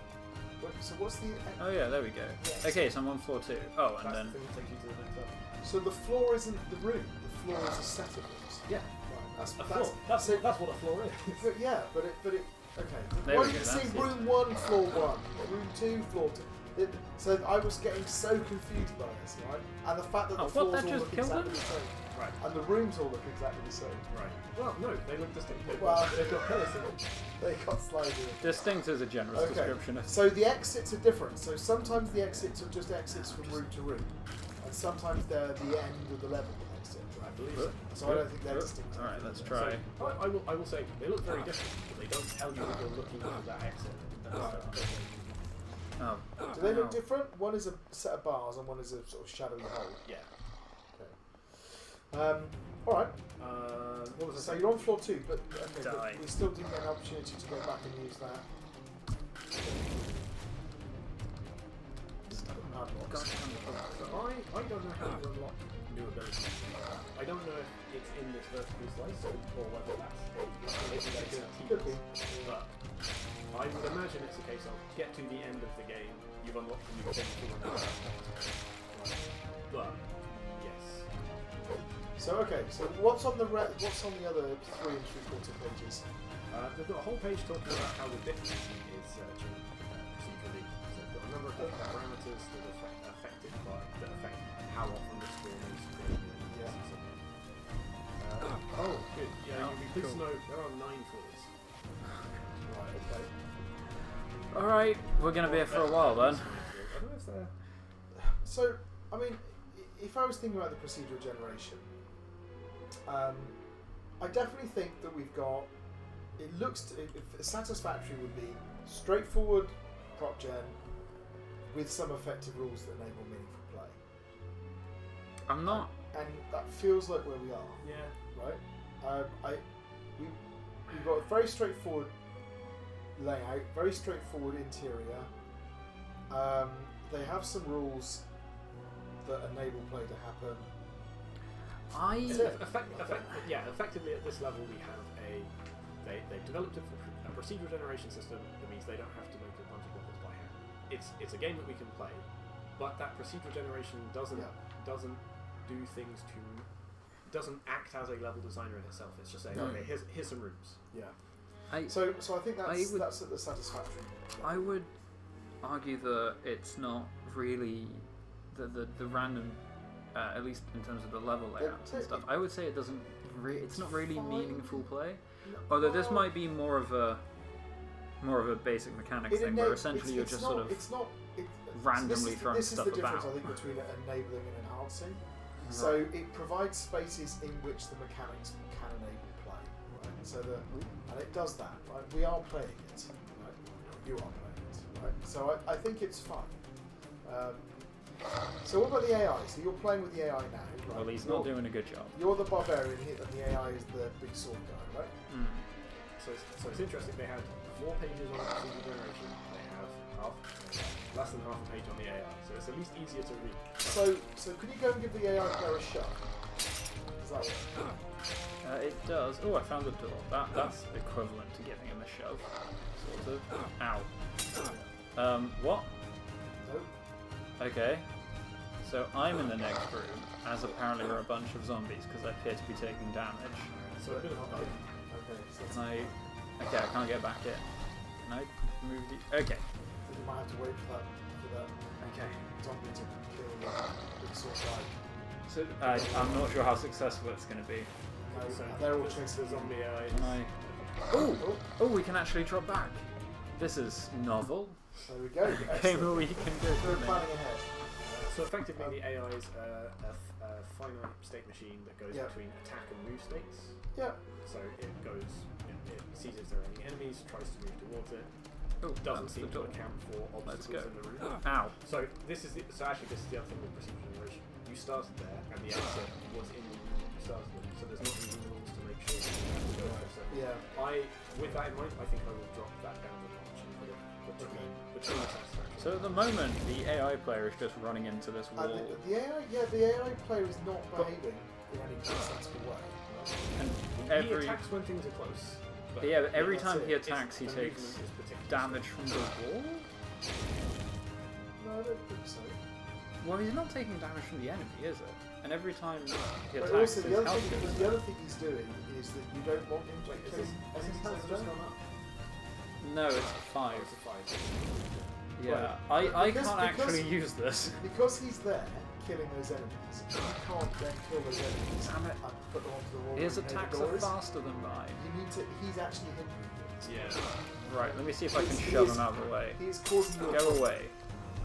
So what's the? Oh yeah, there we go. Yes. Okay, so I'm on floor 2. Oh, and That's then the thing that takes you to the next level. So the floor isn't the room. The floor is a set of rooms. Yeah. Right. That's A floor. That's what a floor is. But yeah, but it. Okay. There Why we did you go, say that's it. room 1, floor 1, room 2, floor 2? So I was getting so confused by this, right? And the fact that Oh, the what, floors that all just look killed exactly them? the same, Right. and the rooms all look exactly the same. Right. Well, no, they look distinct. Well, They've got pillars in them. They got slightly. distinct is a generous Okay. description. So the exits are different. So sometimes the exits are just exits from room to room, and sometimes they're the end of the level exit. I believe so. So I don't think they're distinct. All right, let's So, try. I will say they look very different, but they don't tell you that you're looking for that exit. Oh. Do they look Ow. different? One is a set of bars, and one is a sort of shadowy hole. Yeah. All right. What was I So saying? you're on floor 2, but okay, Die. we still didn't get an opportunity to go back and use that. God, So I don't know how to unlock new abilities. I don't know if it's in this vertical slice or whether that's a Could be. but I would imagine it's a case of get to the end of the game, you've unlocked a new thing for another. But yes. So okay, so what's on the what's on the other 3 3/4 pages? They've got a whole page talking about how the difficulty is changed procedurally. So they've got a number of different parameters that affect how often the score moves through. Yeah. Oh, good. Yeah, Oh, you'll be pleased to cool. know there are 9 floors. Right. Okay. All right, we're gonna be here for a while then. I don't know if they're... So I mean, if I was thinking about the procedural generation, I definitely think that we've got. It looks satisfactory would be straightforward prop gen with some effective rules that enable meaningful play. I'm not. And that feels like where we are, Yeah. right? We've got a very straightforward layout, very straightforward interior. They have some rules that enable play to happen. Effectively at this level we have they've developed a procedural generation system that means they don't have to make a bunch of levels by hand. It's a game that we can play, but that procedural generation doesn't act as a level designer in itself. It's just saying, No. okay, here's some rooms. Yeah. I So I think that's would- that's at the satisfactory. I would argue that it's not really the random, at least in terms of the level layouts and stuff. I would say it doesn't. It's not really fine. meaningful play. Although this might be more of a basic mechanics thing, where essentially you're just sort of randomly throwing stuff This is the difference, about. I think, between enabling and enhancing. So it provides spaces in which the mechanics can enable play, right? So and it does that, right? We are playing it, right? You are playing it, right? So I think it's fun. So what about the AI? So you're playing with the AI now, right? Well, he's not doing a good job. You're the barbarian here, and the AI is the big sword guy, right? Mm. So it's interesting. They had 4 pages on procedural generation. They have less than half a page on the AI, so it's at least easier to read. So could you go and give the AI player a shot? Does that work? It does. Oh, I found the door. That's equivalent to giving him a shove, sort of. Ow. What? Nope. Okay. So I'm in the next room, as apparently there are a bunch of zombies because I appear to be taking damage. So a bit of a bug. Okay. So Can I? Okay, I can't get back in. Can I move the? Okay. you might have to wait for that Okay. zombie to kill the big sword guy. So I'm not sure how successful it's going to be. No, So they're all this is chasing the zombie AI. Can I? Oh, we can actually drop back. This is novel. There we go. Game where we can go We're through. planning ahead. So effectively, the AI is a finite state machine that goes Yeah. between attack and move states. Yeah. So it goes, it sees if there are any enemies, tries to move towards it, Oh, doesn't that's seem the to door. account for Let's obstacles go. in the room. Ow. So this is the other thing with procedural generation. You started there, and the exit was in the room you started in. So there's not even rules to make sure that you have to go there. So Yeah. with that in mind, I think I will drop that down the notch and put it between the satisfaction. So at the moment, the AI player is just running into this wall. And the AI player is not behaving in any sensible way. And He every attacks when things are close. But yeah, but every that's time it. he attacks, he The takes movement is particularly damage from the wall. No, I don't think so. Well, he's not taking damage from the enemy, is it? And every time he But attacks, also, his health goes the down. other thing he's doing is that you don't want him to Wait, kill. has his health just gone up? No, it's a 5. Oh, it's a 5. Yeah, Right. I Because- can't actually use this. Because he's there killing those enemies, you can't then kill those enemies Damn it. and put them onto the wall. His and hit attacks the are doors. faster than mine. You need to. He's actually hindering you. Yeah. Right, let me see if I can He shove is- him out of the way. He is causing you. Go away.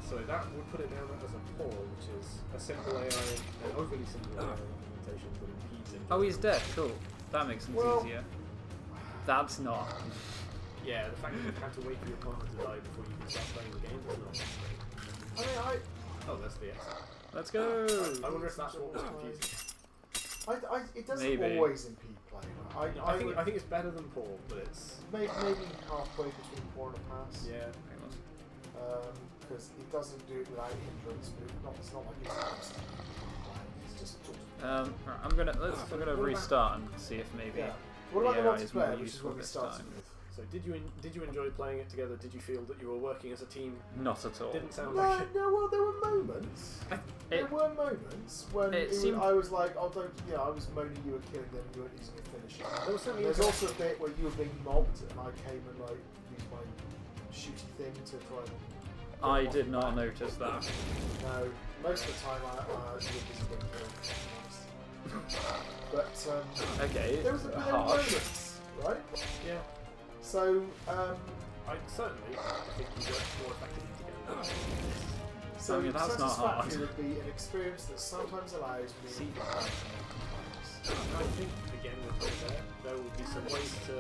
So that would put it down as a paw, which is a simple AI, an overly simple AI implementation that impedes him. Oh, he's dead. Cool. That makes things Well- easier. That's not. Yeah, the fact that you've had to wait for your partner to die before you can start playing the game is not. I mean, Oh, that's the exit. Let's go. I wonder if that's what was confusing. it doesn't Maybe. always impede play. I think it's better than paw, but it's maybe halfway between paw and a pass. yeah. Because it doesn't do it without hindrance, but it's not like it's constant. It's just sort of. Right, I'm gonna restart and see if maybe. Yeah. What about the the AI is more multiplayer, which is useful what we this started time. with? So did you enjoy playing it together? Did you feel that you were working as a team? Not at all. Didn't sound No, like it. no. Well, there were moments. There were moments when I was like, "Oh, don't." Yeah, I was moaning you were killing them. You weren't using your finisher. There was certainly There's also a bit where you were being mobbed, and I came and like used my shooty thing to try and. I did not notice that. No, most of the time I was busy being killed. To be honest. But Okay, there were harsh. moments, right? Yeah. So I certainly think you worked more effectively together. so I mean, that's not Satisfactory hard. would be an experience that sometimes allows me. See. I think again with there will be some ways to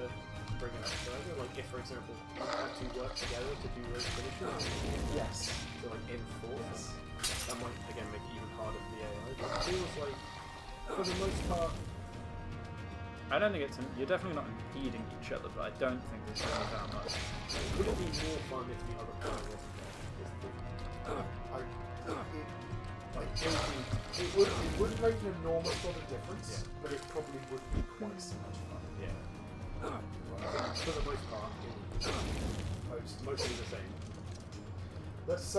bring it up further. Like if, for example, you had to work together to do those finishes, Yes. to like enforce, that might again make it even harder for the AI. But it feels like, for the most part, I don't think it's. You're definitely not impeding each other, but I don't think there's really that much. would it be more fun if the other player wasn't there? Is the It wouldn't make an enormous lot of difference, but it probably wouldn't be quite so much fun. yeah. I think for the most part, it would be mostly the same. Let's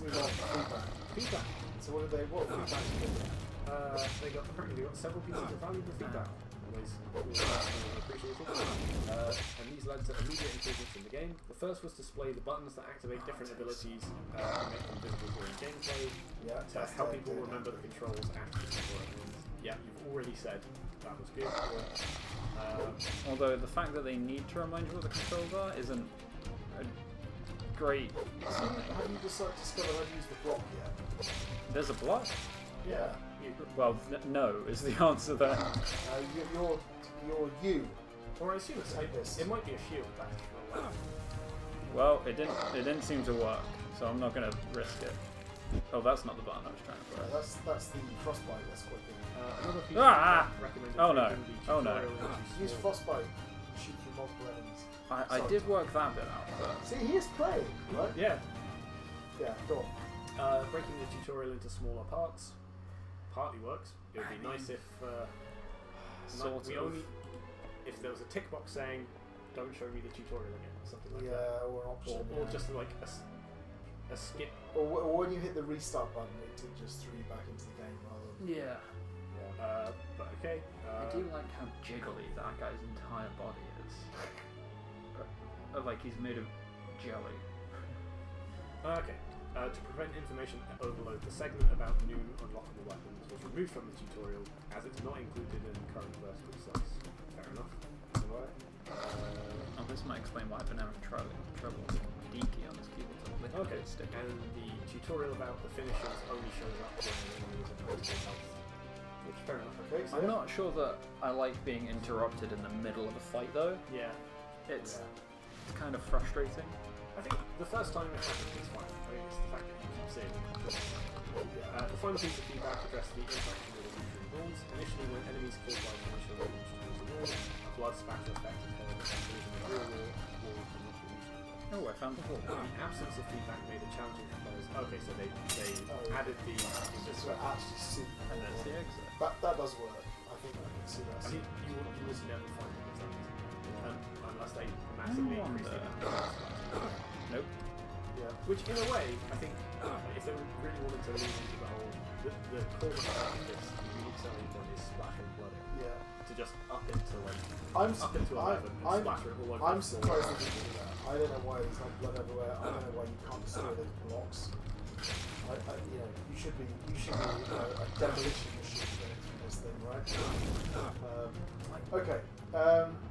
move on to feedback. Feedback. So what feedback did they get? Apparently they got several pieces of valuable feedback. Always appreciated. And these led to immediate improvements in the game. The first was display the buttons that activate different abilities and make them visible during gameplay. Yeah, To help people remember the controls after the tutorial. Yeah, you've already said that was good. Although the fact that they need to remind you what the controls are isn't a great something. Have you discovered how to use the block yet? There's a block? Yeah. Well, no is the answer there. You're you. Or I assume it's Like this. it might be a shield back. Well, it didn't seem to work, so I'm not gonna risk it. Oh, that's not the button I was trying to press. That's the frostbite. That's quite good. Another piece Ah! of recommended Oh, no. breaking the Oh, no. tutorial into Use small- frostbite. Shoot through multiple enemies. I Sorry. did work that bit out, but See, he is playing, right? Yeah. Yeah. Go on. Breaking the tutorial into smaller parts partly works. It would be nice if sort we of. only if there was a tick box saying "Don't show me the tutorial again" or something like that, Yeah, or an option. or yeah. just like a skip. Or when you hit the restart button, it just threw you back into the game rather than. Yeah. But okay. I do like how jiggly that guy's entire body is. Like he's made of jelly. Okay. To prevent information overload, the segment about new unlockable weapons was removed from the tutorial as it's not included in the current vertical slice. Fair enough. Alright. Oh, this might explain why I've been having trouble with D key on this keyboard. Okay. And the tutorial about the finishes only shows up when the enemies are critical health. Which fair enough. Okay, so I'm not sure that I like being interrupted in the middle of a fight though. Yeah. It's kind of frustrating. I think the first time it happens is fine. I think it's the fact that you keep seeing it. The final piece of feedback addressed the interaction with illusion rules. Initially, when enemies killed by finisher were illusion rules of war, a blood spatter effect occurred and collision with real war walls were not illusion. Oh, I found the hole. The absence of feedback made it challenging for players. Okay, so they added the So actually, super. And there's the exit. That does work. I think I can see that. I mean, you would never find it with that, unless they massively increase the amount. Nope. Yeah. Which, in a way, I think, if they really wanted to lean into the whole, the core mechanic of this unique selling point is splatter and blooding. Yeah. To just up it to like I'm up it to 11 and splatter it all over. I'm the floor. surprised they didn't do that. I don't know why there's not blood everywhere. I don't know why you can't destroy those blocks. You should be a demolition machine for this thing, right? Okay.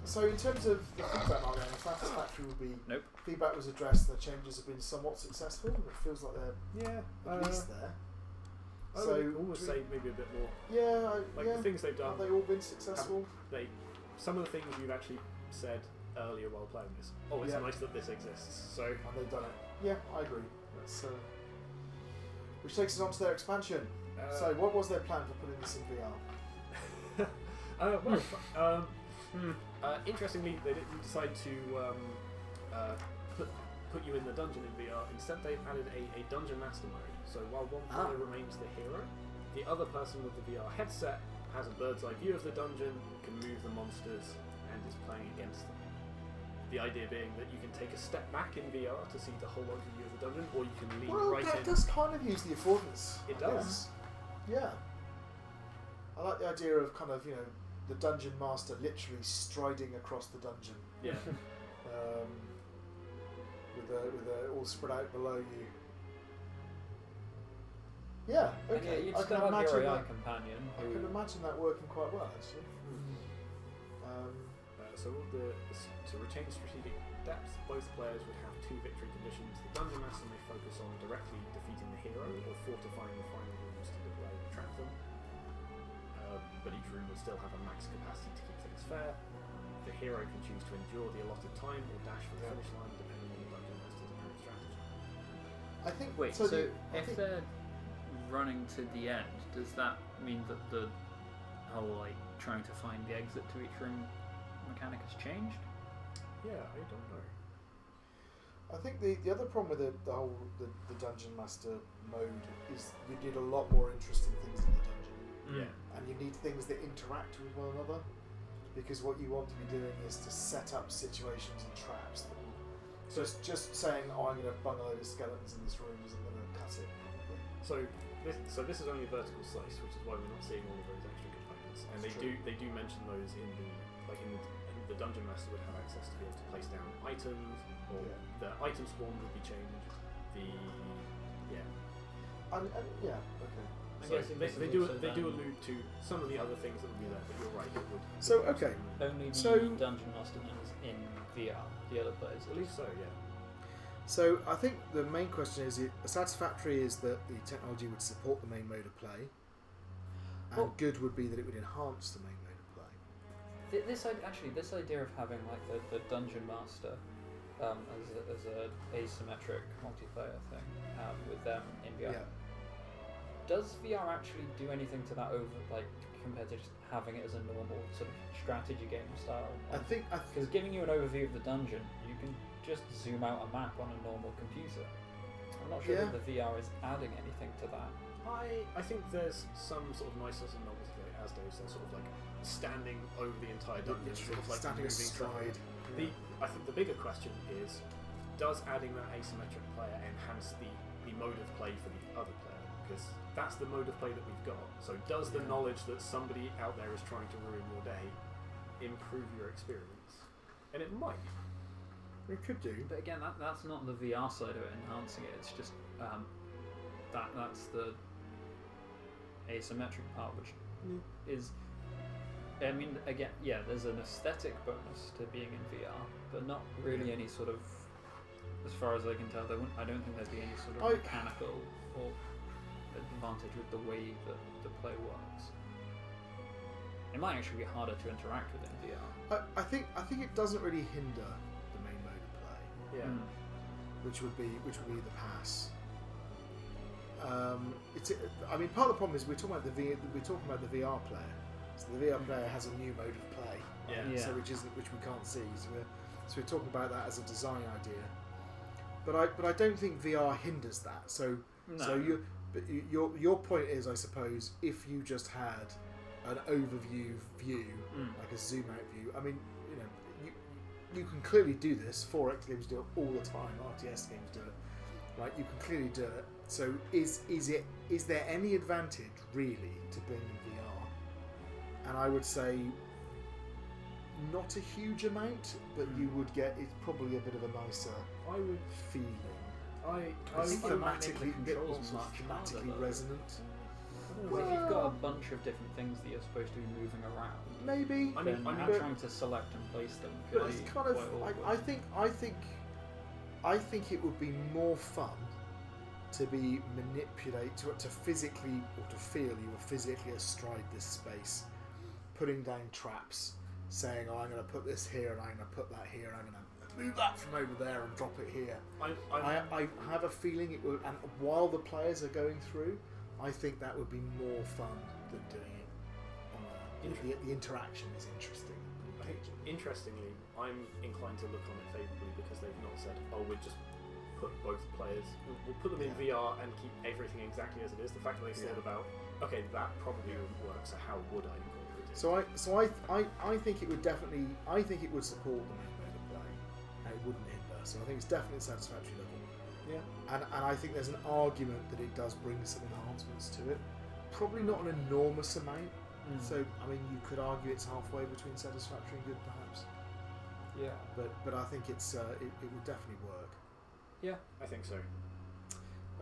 So in terms of the feedback, Mark, satisfactory would be Nope. feedback was addressed. The changes have been somewhat successful. It feels like they're at least there. I would almost say maybe a bit more. Yeah, the things they've done. Have they all been successful? Some of the things you've actually said earlier while playing this. Oh, it's nice that this exists. So And they've done it. Yeah, I agree. That's which takes us on to their expansion. So what was their plan for putting this in VR? Interestingly, they didn't decide to put you in the dungeon in VR. Instead, they've added a dungeon master mode. So while one player remains the hero, the other person with the VR headset has a bird's eye view of the dungeon, can move the monsters, and is playing against them. The idea being that you can take a step back in VR to see the whole overview of the dungeon, or you can lean right in. That does kind of use the affordance. It I does. guess. Yeah. I like the idea of kind of, the dungeon master literally striding across the dungeon. Yeah. With all spread out below you. Yeah, And okay. you'd I still can have imagine your AI that. companion. I Who, can imagine that working quite well, actually. So to retain strategic depth, both players would have 2 victory conditions. The dungeon master may focus on directly defeating the hero or fortifying the final rooms to delay and trap them. But each room would still have a max capacity to keep things fair. The hero can choose to endure the allotted time or dash for the finish line, depending on the dungeon master's apparent strategy. I think. Wait, so if they're running to the end, does that mean that the whole trying to find the exit to each room mechanic has changed? Yeah, I don't know. I think the other problem with the whole the dungeon master mode is you need a lot more interesting things in the dungeon. Yeah. And you need things that interact with one another, because what you want to be doing is to set up situations and traps that will, just saying, I'm going to bung a load of skeletons in this room isn't going to cut it, probably. So this is only a vertical slice, which is why we're not seeing all of those extra components. And they do mention those in the dungeon master would have access to be able to place down items, or the item spawn would be changed. Okay. I So guess it they makes do also allude to some of the other things that would be there, but you're right, it would. So, okay. only the So- dungeon master is in VR. The other players, I believe so, yeah. So I think the main question is, satisfactory is that the technology would support the main mode of play, and Well- good would be that it would enhance the main mode of play. This idea of having the dungeon master as a asymmetric multiplayer thing with them in VR. Yeah. Does VR actually do anything to that compared to just having it as a normal sort of strategy game style? I think Because giving you an overview of the dungeon, you can just zoom out a map on a normal computer. I'm not sure that the VR is adding anything to that. I think there's some sort of niceness and novelty to it, as Dave said, sort of like standing over the entire dungeon, sort of like standing moving astride. I think the bigger question is, does adding that asymmetric player enhance the mode of play for the other player? Because that's the mode of play that we've got. So does the knowledge that somebody out there is trying to ruin your day improve your experience? And it might. It could do. But again, that's not the VR side of it enhancing it. It's just that's the asymmetric part, which is. I mean, again, yeah, there's an aesthetic bonus to being in VR, but not really any sort of. As far as I can tell, I don't think there'd be any sort of mechanical or advantage with the way that the play works. It might actually be harder to interact with in VR. I think it doesn't really hinder the main mode of play. Yeah. Which would be the pass. I mean, part of the problem is we're talking about the VR player. So the VR player has a new mode of play. Yeah. So which we can't see. So we're talking about that as a design idea. But I don't think VR hinders that. So No. so your point is, I suppose, if you just had an overview view, like a zoom out view. I mean, you can clearly do this. 4X games do it all the time. RTS games do it. Right? You can clearly do it. So is there any advantage really to being in VR? And I would say not a huge amount, but you would get it's probably a bit of a nicer feeling. I It's think thematically a bit more controls much thematically harder, resonant. Well, if you've got a bunch of different things that you're supposed to be moving around, Maybe. then but- trying to select and place them But could it's be kind of. quite awkward. I think it would be more fun to be to physically or to feel you were physically astride this space, putting down traps, saying, "Oh, I'm going to put this here and I'm going to put that here. I'm going to move that from over there and drop it here." I have a feeling it would, and while the players are going through, I think that would be more fun than doing it. The interaction is interesting. Interestingly, I'm inclined to look on it favourably because they've not said, "Oh, we'll just put both players. We'll put them in VR and keep everything exactly as it is." The fact that they've thought about, okay, that probably wouldn't work. So how would I incorporate it? I think it would definitely. I think it would support the main mode of play, and it wouldn't hinder. So I think it's definitely a satisfactory level. Yeah. And I think there's an argument that it does bring some enhancements to it. Probably not an enormous amount. So I mean, you could argue it's halfway between satisfactory and good, perhaps. Yeah. But I think it's it would definitely work. Yeah, I think so.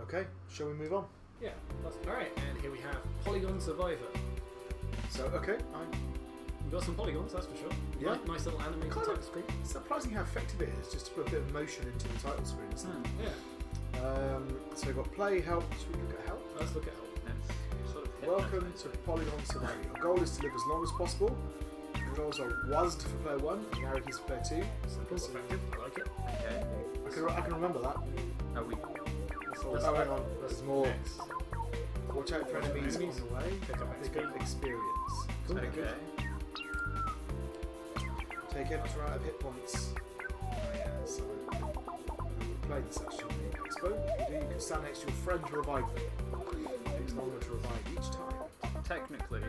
Okay, shall we move on? Yeah, that's alright. And here we have Polygon Survivor. So okay, We've got some polygons, that's for sure. Yeah. Nice little animated Kind of- title screen. it's surprising how effective it is just to put a bit of motion into the title screen, isn't it? Yeah. So we've got play, help. Should we look at help? Let's look at help. It's sort of Welcome to Polygon Survivor. Your goal is to live as long as possible. Your goals are WASD for player 1 and narratives for player 2. Simple, effective. I like it. Okay. I can remember that. Are we? Oh, hang on. There's more. Next. Watch out for enemies on the way. Pick up Pick up experience. Cool. Okay. Take extra out of hit points. Oh, yeah, so we played this actually in the expo. If you do, you can stand next to your friend to revive them. It takes longer to revive each time. Technically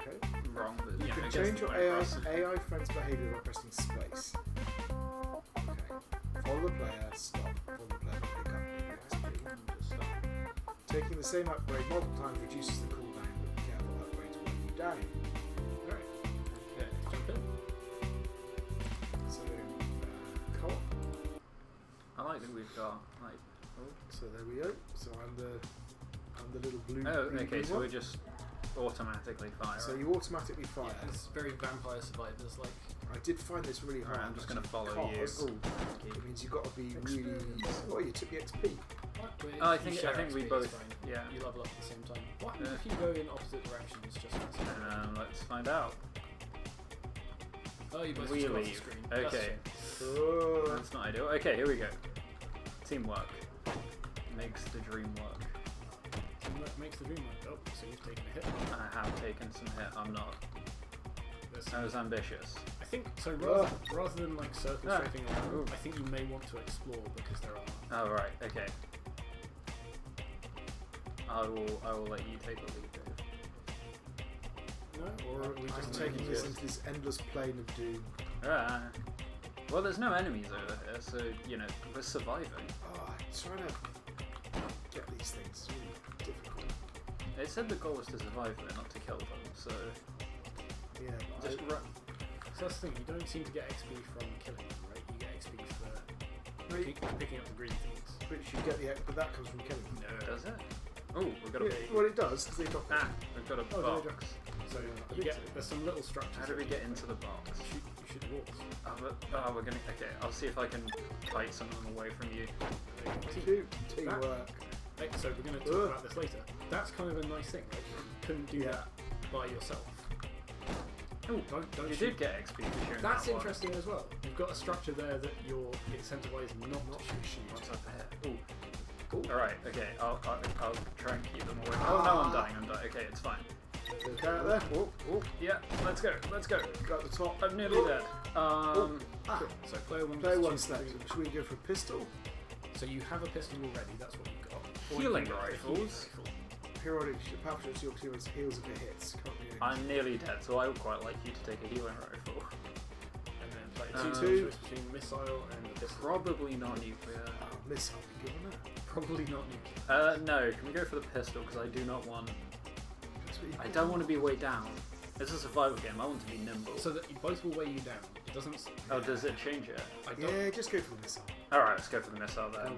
Okay. wrong, but You yeah, I can guess change your it's AI friend's behaviour by pressing space. Okay. Follow the player, stop. Follow the player, pick up XP. Taking the same upgrade multiple times reduces the cooldown, but be careful, upgrades will let you down. Alright. Okay, let's jump in. So, co-op. I like that we've got like. So there we go. So I'm the little blue. Oh, green okay. So one. we're just automatically fire. So you automatically fire. Yeah, it's very Vampire Survivors like. I did find this really hard. Alright, I'm just gonna actually, follow you. because It means you've got to be really. Oh, you took the XP. Oh, I think we both. Yeah. You level up at the same time. What happens if you go in opposite directions? Just Let's find out. oh, you both We just go off the leave. screen. Okay. Oh. That's not ideal. Okay, here we go. Teamwork makes the dream work. Teamwork makes the dream work. Oh, so you've taken a hit. I have taken some hit. I'm not. I was ambitious. I think so. Rather than like circle strafing around, I think you may want to explore because there are. Oh right. Okay. I will let you take the lead, Dave. No, or are we I'm just taking making this it? into this endless plane of doom. Well, there's no enemies over here, so you know we're surviving. Oh, I'm trying to get these things. It's really difficult. It said the goal was to survive them, not to kill them. So Yeah, but just run. So that's the thing. You don't seem to get XP from killing them, right? You get XP for picking up the green things. but you get the but that comes from killing them. Does it? Oh, we've got a Yeah, well, it does because they drop. we've got a Oh, box. they drop. So I you think get there's some little structures. How do we get into the box? You shoot the walls. Oh, we're gonna. Okay, I'll see if I can kite some of them away from you. Teamwork. So we're going to talk about this later. That's kind of a nice thing, right? You couldn't do that by yourself. Oh, don't you shoot. did get XP for shooting. That's that one. interesting as well. You've got a structure there that you're incentivized not to shoot. What's up here? Ooh. Alright, okay, I'll try and keep them away. Oh no, I'm dying. Okay, it's fine. Okay, out there. Oh, Yeah, let's go. go at the top. I'm nearly dead. Cool. So player one. Player gets one to selected. choose Should we go for a pistol? So you have a pistol already. That's what you've got. Or you Healing can go for a rifles. rifle. periodic power shots your teammates heals if it hits. Currently I'm nearly dead, so I would quite like you to take a healing rifle. And then play Uh, 2-2 choice between missile and pistol. Probably not nuclear. missile, be given that. Probably not nuclear. No, can we go for the pistol? Because I do not want... That's what you I call don't want to be weighed down. It's a survival game, I want to be nimble. So that both will weigh you down. It doesn't... Oh, does it change it? I don't... Yeah, just go for the missile. Alright, let's go for the missile then.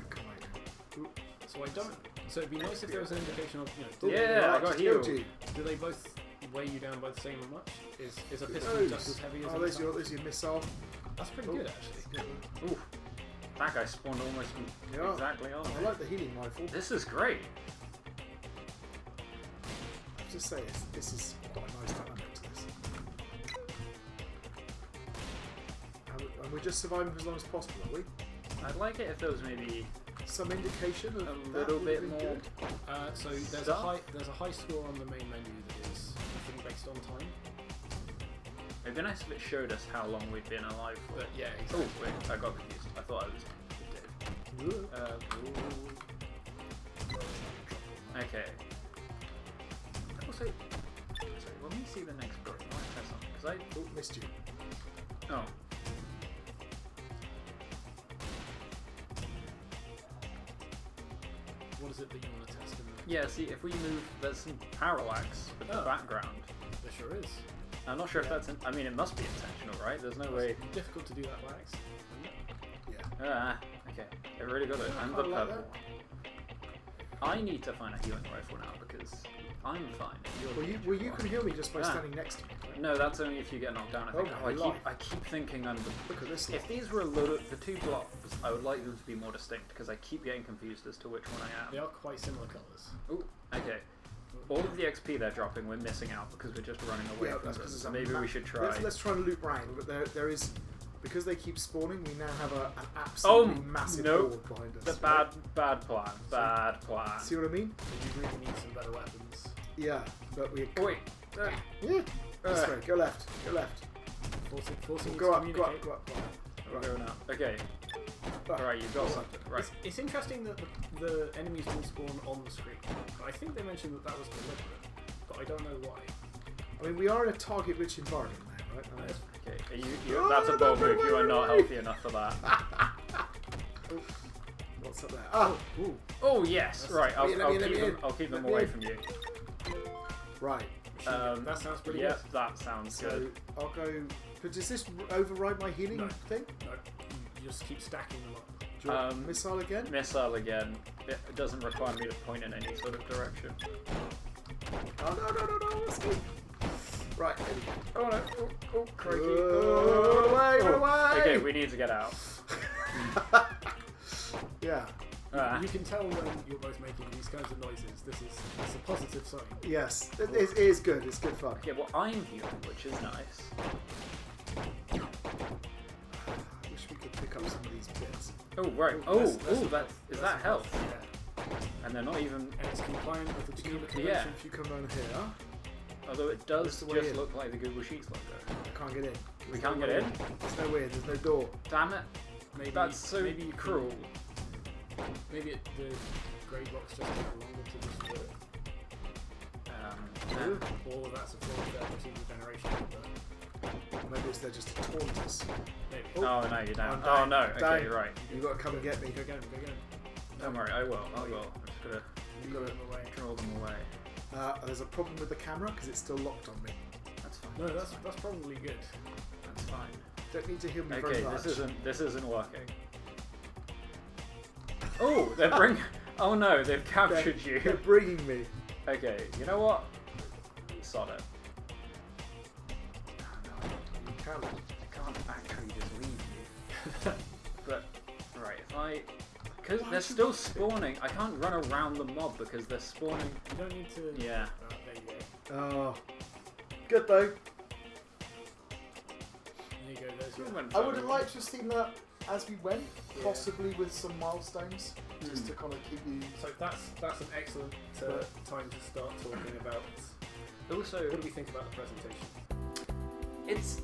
Come on. So I don't... So it'd be nice if there was an indication of, you know... Yeah, I got healed. Do they both weigh you down by the same much? Is a pistol Those. just as heavy as a there's missile? your missile. That's pretty good, actually. Ooh, that guy spawned almost Yeah. exactly on I me. like the healing rifle. This is great. Just say this is quite a nice dynamic to this. And we're just surviving for as long as possible, are we? I'd like it if there was maybe Some indication of a that little would bit have been more. good. So there's Stuff? a high score on the main menu that is, I think, based on time. It'd be nice if it showed us how long we'd been alive for. But yeah, Oh, exactly. wait, I got confused. I thought I was dead. Okay. Also, sorry, when we see the next book, I want to try something. Because I. Oh, missed you. Oh. What is it that you want to test in the... Yeah, see, if we move, there's some parallax with the Oh. background. There sure is. I'm not sure if Yeah. that's. I mean, it must be intentional, right? There's no way. It's difficult to do that by accident. Yeah. Okay. I really got it. I I'm the kinda like purple. I need to find a healing rifle now because I'm fine. You're Well, you can heal me just by Ah. standing next to me. Right? No, that's only if you get knocked down. I think. Oh, Oh, life. I keep thinking I'm the. Look at this. If these were a load of the two blocks, I would like them to be more distinct because I keep getting confused as to which one I They am. are quite similar colours. Ooh, okay. All of the XP they're dropping, we're missing out because we're just running away Yeah, from that's them. 'cause it's So a maybe we should try. Let's try and loop round, but there is, because they keep spawning, we now have an absolutely massive nope. horde behind us. The right? bad plan. Bad plan. See what I mean? So you really need some better weapons. Yeah, but we. Wait. Yeah. This way. Go left. Go left. Forcing you Go to up. Go communicate. up. Go up. Go up. We're going up. Okay. Right. Alright, you've got something. Right. It's interesting that the enemies will spawn on the screen. I think they mentioned that was deliberate, but I don't know why. I mean, we are in a target-rich environment now, right? Yes. Okay. Oh, That's a no, bold no, move. no, You are no, not no. healthy enough for that. What's up there? Oh, ooh. Oh yes. Right. I'll Let me keep them. in. I'll keep them Let me away in. from you. Right. That sounds pretty Yep, good. that sounds So good. I'll go. But does this override my healing No. thing? No, you just keep stacking them up. Do you want missile again? Missile again. It doesn't require me to point in any sort of direction. Oh no! Let's go. Right. There we go. Oh no! Oh, crikey! Run away! Run away! Okay, we need to get out. Yeah. You can tell when you're both making these kinds of noises. It's a positive sign. Yes. It is good. It's good fun. Okay, well I'm healing, which is nice. I wish we could pick up some of these bits. Oh right. Is that health? Yeah. And they're not even. And it's compliant with the Geneva Yeah. Convention. If you come down here, Although it does That's the way just in. look like the Google Sheets logo. I can't get in. We There's can't no get way in? There's no way in. There's no door. Damn it! Maybe That's so maybe you can- cruel. Maybe the grey blocks just take longer to destroy it. Or that's a flaw of their procedural generation. But Maybe it's there just to taunt us. maybe. Oh no, you're down. I'm Oh down. no. Okay, Down. you're right. You've got to come and get me. Go get him, go get him. Don't worry, I will. I'm just gonna You got him away. draw them away. There's a problem with the camera because it's still locked on me. That's fine. No, that's probably good. That's fine. Don't need to heal me very Okay, much. this isn't working. Oh, they're bring. Oh no, they've captured They're you. bringing me. Okay, you know what? Sod it. You can't. I can't actually just leave you. But right, if I, because Why they're should still we- spawning. I can't run around the mob because they're spawning. You don't need to. Yeah. There you go. Oh, good though. There you go. There's your. I would have liked to have seen that as we went, possibly with some milestones, just to kind of keep you. So that's an excellent time to start talking about. Also, What do we think about the presentation? it's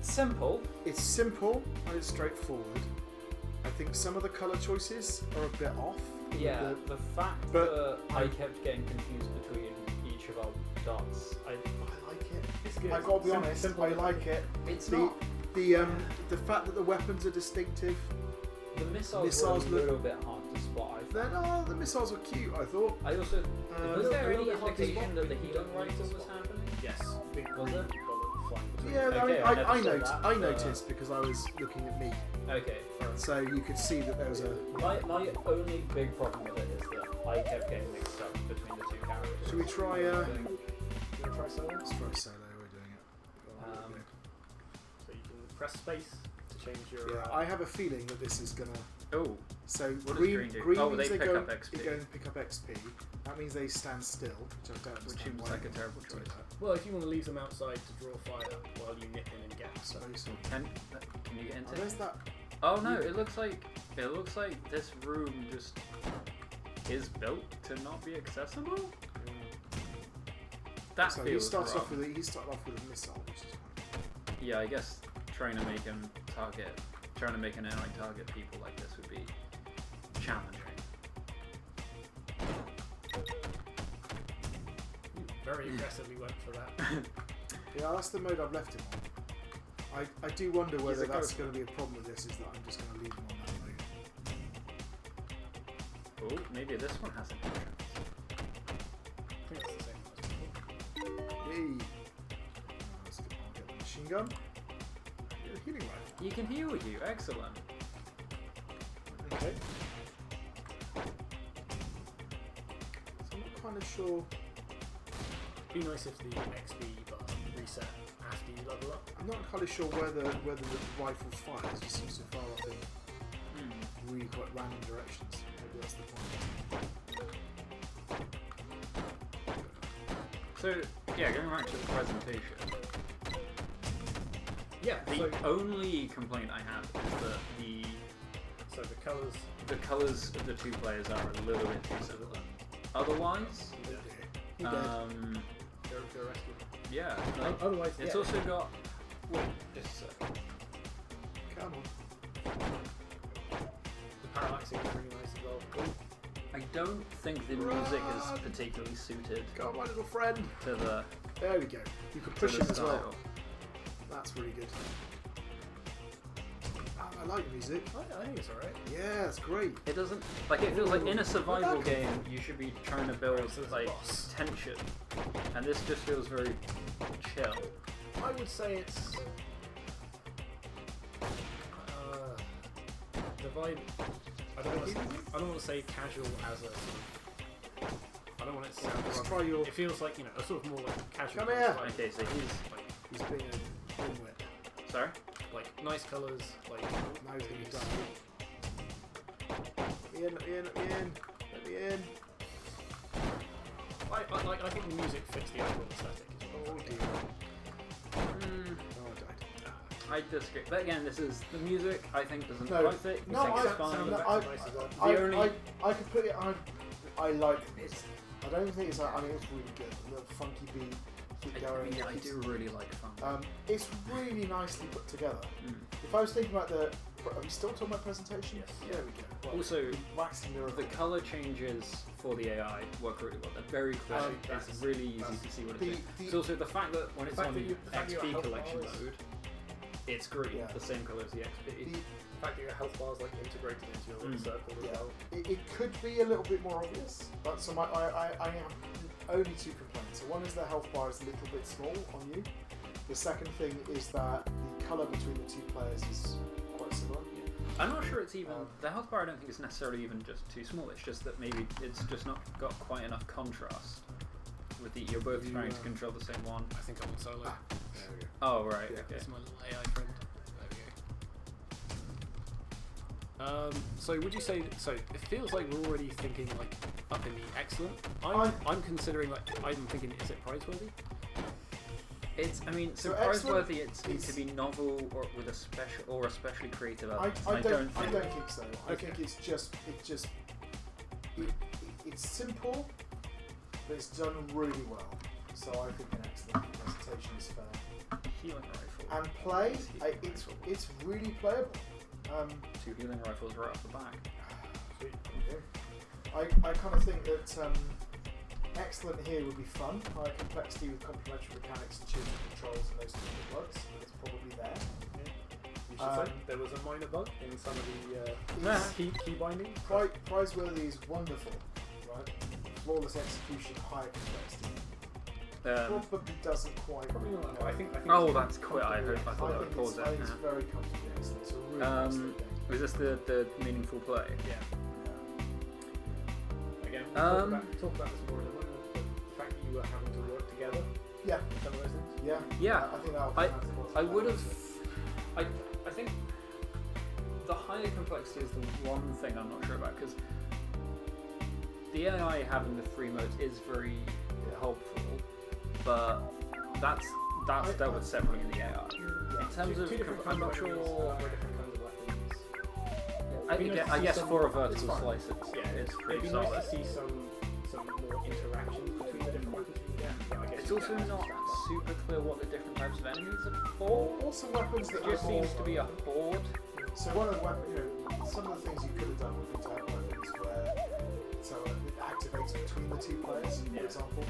simple. It's simple and it's straightforward. I think some of the colour choices are a bit off. Yeah, the fact but that I kept getting confused between each of our dots, I like it. It's good. I gotta be Simple- honest, simple I and like it. it's The not. the fact that the weapons are distinctive. The missiles missiles were a little bit hard to spot. I Then thought. the missiles were cute. I thought. I also was a there little any bit hard to indication spot, that the but you healing don't need rifle to was spot. happening? Yes, big Was green it? bullet flying between. Yeah, Okay, I never saw that. I noticed because I was looking at me, Okay. so you could see that there was a. My only big problem with it is that I kept getting mixed up between the two characters. Should we try? You want to try solo? Let's try solo. We're doing it. So you can press space to change your. Yeah, I have a feeling that this is gonna. Oh, So What does green, green do? green Oh, means they pick go, up XP. They go and pick up XP. That means they stand still, which I don't understand. which seems why like a they terrible do choice. that. Well, if you want to leave them outside to draw fire while you nip in and get I suppose so. Can you get Oh, into there's it? that. Oh no, it looks like this room just is built to not be accessible. That So he feels starts wrong. off with he started off with a missile, which is fine. Yeah, I guess trying to make an AI target people like this would be challenging. You very aggressively went for that. Yeah, that's the mode I've left him on. I do wonder whether a that's ghost. going to be a problem with this. Is that I'm just going to leave him on that mode. Oh, maybe this one has an entrance. I think it's the same one as before. Yay! Let's get the machine gun. Get a healing rifle. You can heal you. Excellent. Okay. So I'm not kind of sure. It'd be nice if the XP bar reset after you level up. I'm not entirely sure whether the rifle fires. It just seems to fire off in really quite random directions. Maybe that's the point. So yeah, going back to the presentation. Yeah. The only complaint I have is that So the colours. the colours of the two players are a little bit too similar. Otherwise, Oh dear. He dead. They're rescued. yeah. like, Otherwise, it's yeah. also got. Wait, just a sec. Come on. The parallaxing is really nice as well. Ooh. I don't think the music Run! is particularly suited Come on, my little friend. to the There we go. You can to push the him as style. well. That's really good. I like the music. I think it's alright. Yeah, it's great. It doesn't like it feels like in a survival Look. game you should be trying to build Right, so there's a like boss. tension, and this just feels very chill. I would say it's the vibe. I don't want to say casual as a sort of. I don't want it to sound Let's wrong. try your. It feels like a sort of more like casual. Come here. vibe. Okay, so he's Like, He's being a dimwit. sorry. like nice colours. Like Now he's going to be done. Let me in, let me in, let me in. Let me in. I think the music fits the overall aesthetic as well. Oh dear. Mm, Oh, I died. I disagree. But again, this is the music. I think doesn't No, quite fit. no, Music's I- fine. sound no, effects I- are nice as well. I, The only- I could put it. I like this. I don't think it's. I think it's really good. A little funky beat. Keep going. I do really like fun. It's really nicely put together. Mm. If I was thinking about the. Are we still talking about presentation? Yes. There we go. Well, Also, waxing the lyrical. color changes for the AI work really well. They're very clear. That's- It's really easy that's- to see what it's the- doing. the- It's also the fact that when it's fact on that you- the fact that XP your health collection bar is- mode, it's green, Yeah. the same color as the XP. The, The fact that your health bar is like integrated into your little circle as yeah. well. It could be a little bit more obvious. But so I have only two complaints. So one is the health bar is a little bit small on you. The second thing is that the colour between the two players is quite similar. I'm not sure it's even Um, the health bar. I don't think it's necessarily even just too small. It's just that maybe it's just not got quite enough contrast. With the you're both You, trying to control the same one. I think I'm on solo. There we go. Oh right, Yeah, okay. That's my little AI friend. There we go. So would you say so? It feels like we're already thinking like up in the excellent. I'm considering like I'm thinking is it prizeworthy? It's I mean So prizeworthy. excellent It needs to be novel or with a special or especially creative I elements. don't think. think so. I Okay. think it's simple, but it's done really well. So I think an excellent presentation is fair. Healing rifle. And play, Healing it's rifle. really playable. 2 healing rifles right off the back. Sweet. Okay. I kind of think that excellent here would be fun. Higher complexity with complementary mechanics and changing controls and those types of bugs. It's probably there. You should say there was a minor bug in some of the key binding. Prizeworthy is wonderful, right? Flawless execution, higher complexity. Probably doesn't quite. Probably not. I think Oh, that's quite. I thought that would pause I it. think it's very comfortably excellent. It's a really nice game. Was this the meaningful play? Yeah. Again, talk about this more in a moment. The fact that you were having to work together. Yeah. Some of those things. Yeah. Yeah. I think that I would have. I think the higher complexity is the one thing I'm not sure about, because the AI having the 3 modes is very helpful, but that's dealt with separately in the AI. In terms of, I'm not sure. I guess for a vertical slice, it's pretty It'd be solid. nice to see some more interactions between the different weapons you can get. I guess It's also not super clear what the different types of enemies are for. Also weapons that It just seems to be a horde. So one of the weapons, some of the things you could have done would be to have weapons where it activates between the 2 players, for example.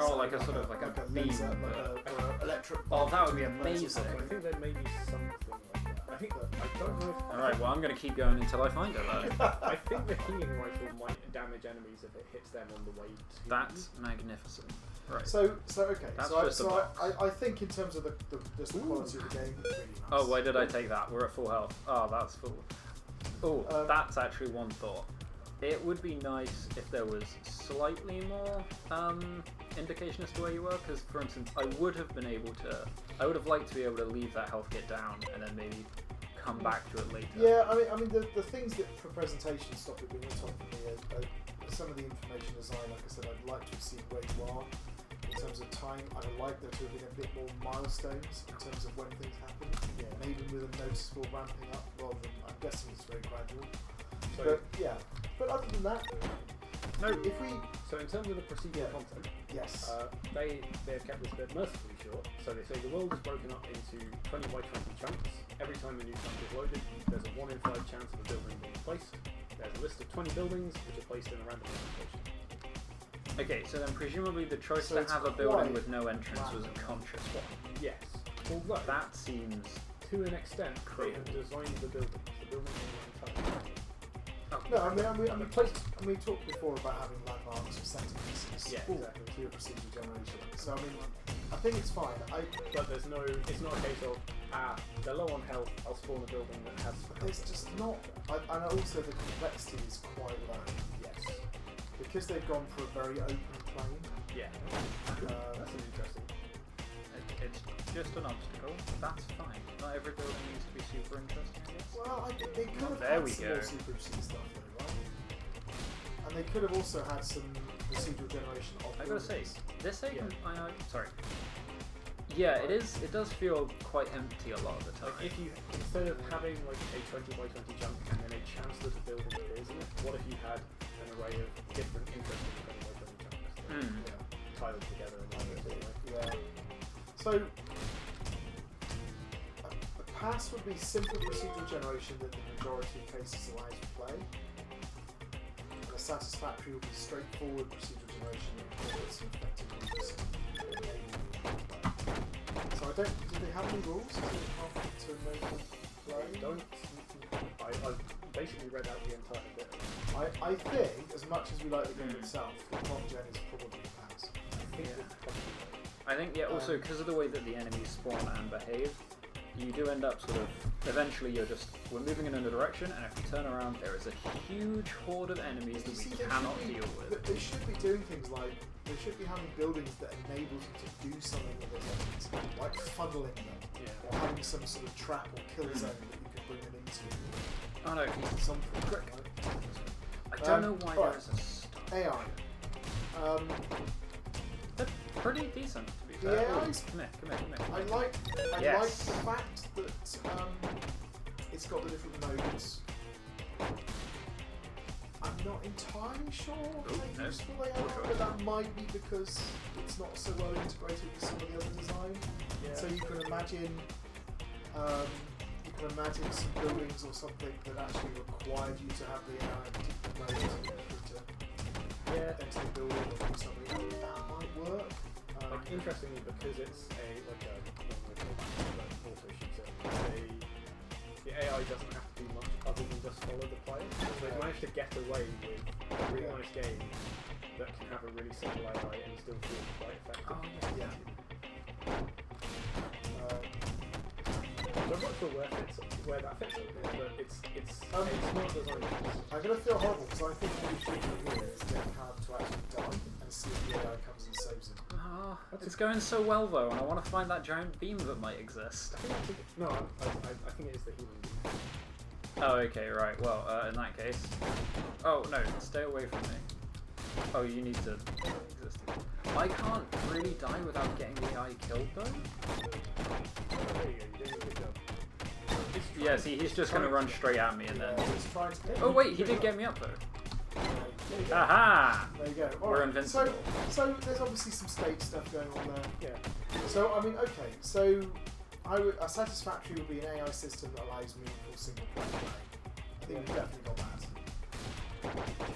Oh, like a sort of like a beam. laser, like a electric. Oh, that would be between players or amazing. something. I think there may be something like that. I think that I don't know. Alright, well I'm going to keep going until I find it though. I think the healing rifle might damage enemies if it hits them on the way to. That's magnificent. Right. So okay. That's So, just a so box. I think in terms of just the quality of the game, really nice. Oh, why did I take that? We're at full health. Oh, that's full. Oh, that's actually one thought. It would be nice if there was slightly more indication as to where you were, because for instance, I would have liked to be able to leave that health kit down and then maybe come back to it later. Yeah, I mean the things that for presentation stop it being on top of me are some of the information design. Like I said, I'd like to have seen where you are in terms of time. I'd like there to have been a bit more milestones in terms of when things happen. Yeah, maybe with a noticeable ramping up rather than, I'm guessing it's very gradual. So, But other than that, so in terms of the procedural content, yes. they have kept this a bit mercifully short. So they say the world is broken up into 20 by 20 chunks. Every time a new chunk is loaded, there's a 1 in 5 chance of a building being placed. There's a list of 20 buildings which are placed in a random location. Okay, so then presumably the choice So to it's have a building quite with no entrance was a random. conscious one. Yes. Although, That seems... to an extent, they have designed the buildings. The buildings are untouched. No, we talked before about having landmarks or setting pieces Yeah, exactly. to your procedural generation. So I mean, I think it's fine. But it's not a case of, they're low on health, I'll spawn a building that has There's just not, and also the complexity is quite low. Yes. Because they've gone for a very open plane. Yeah. That's an interesting. It's just an obstacle. That's fine. Not every building needs to be super interesting, I guess. Well, they could have There had we some go. more Super C stuff though, right? And they could have also had some procedural generation of I gotta say, buildings. this segment, sorry. Yeah, it is. It does feel quite empty a lot of the time. Like if you, instead of having like a 20 by 20 chunk and then a chance that the building appears in it, what if you had an array of different interesting 20 by 20 chunks tiled together in one way? Yeah. So, a pass would be simple procedural generation that the majority of cases allows you to play. And a satisfactory would be straightforward procedural generation that incorporates some effective rules. So I don't. Do they have any rules to enable play? I don't. I've basically read out the entire bit. I think, as much as we like the game itself, the comp gen is probably a pass. I think it's probably I think, also because of the way that the enemies spawn and behave, you do end up sort of, eventually we're moving in a direction, and if you turn around, there is a huge horde of enemies that we cannot deal with. But they should be doing things like, they should be having buildings that enables you to do something with those enemies, like funneling them, or having some sort of trap or kill zone that you could bring them into. Oh no, Something. Right? I don't know why there is a stop. AI. They're pretty decent, to be The fair. AI's Come here. I like Yes. the fact that it's got the different modes. I'm not entirely sure how useful they are, but that might be because it's not so well integrated with some of the other design. Yeah. So you can imagine some buildings or something that actually required you to have the AI in particular modes in order to Yeah. then to build it or do something that might work. Like interestingly, because it's like a auto shooter, the AI doesn't have to do much other than just follow the player. So they've managed to get away with a really nice game that can have a really simple AI and still feel quite effective. Oh, Yeah. So I'm not sure where that fits, but it's a smart design. I'm going to feel horrible because I think what we should do here is get Cab to actually die and see if the AI comes and saves him. Oh, it's going so well though, and I want to find that giant beam that might exist. I think it is the healing beam. Oh, okay, right. Well, in that case... Oh, no, stay away from me. Oh, you need to exist. I can't really die without getting the AI killed, though? There you go, you're doing a good job. Yeah, see, he's just going to run straight at me and then... He's trying to Oh, wait, he did get me up, though. There you go. Aha! There you go. We're Alright, invincible. So there's obviously some stage stuff going on there. Yeah. So, I mean, okay, so a satisfactory would be an AI system that allows meaningful single player play. I think we've definitely got that.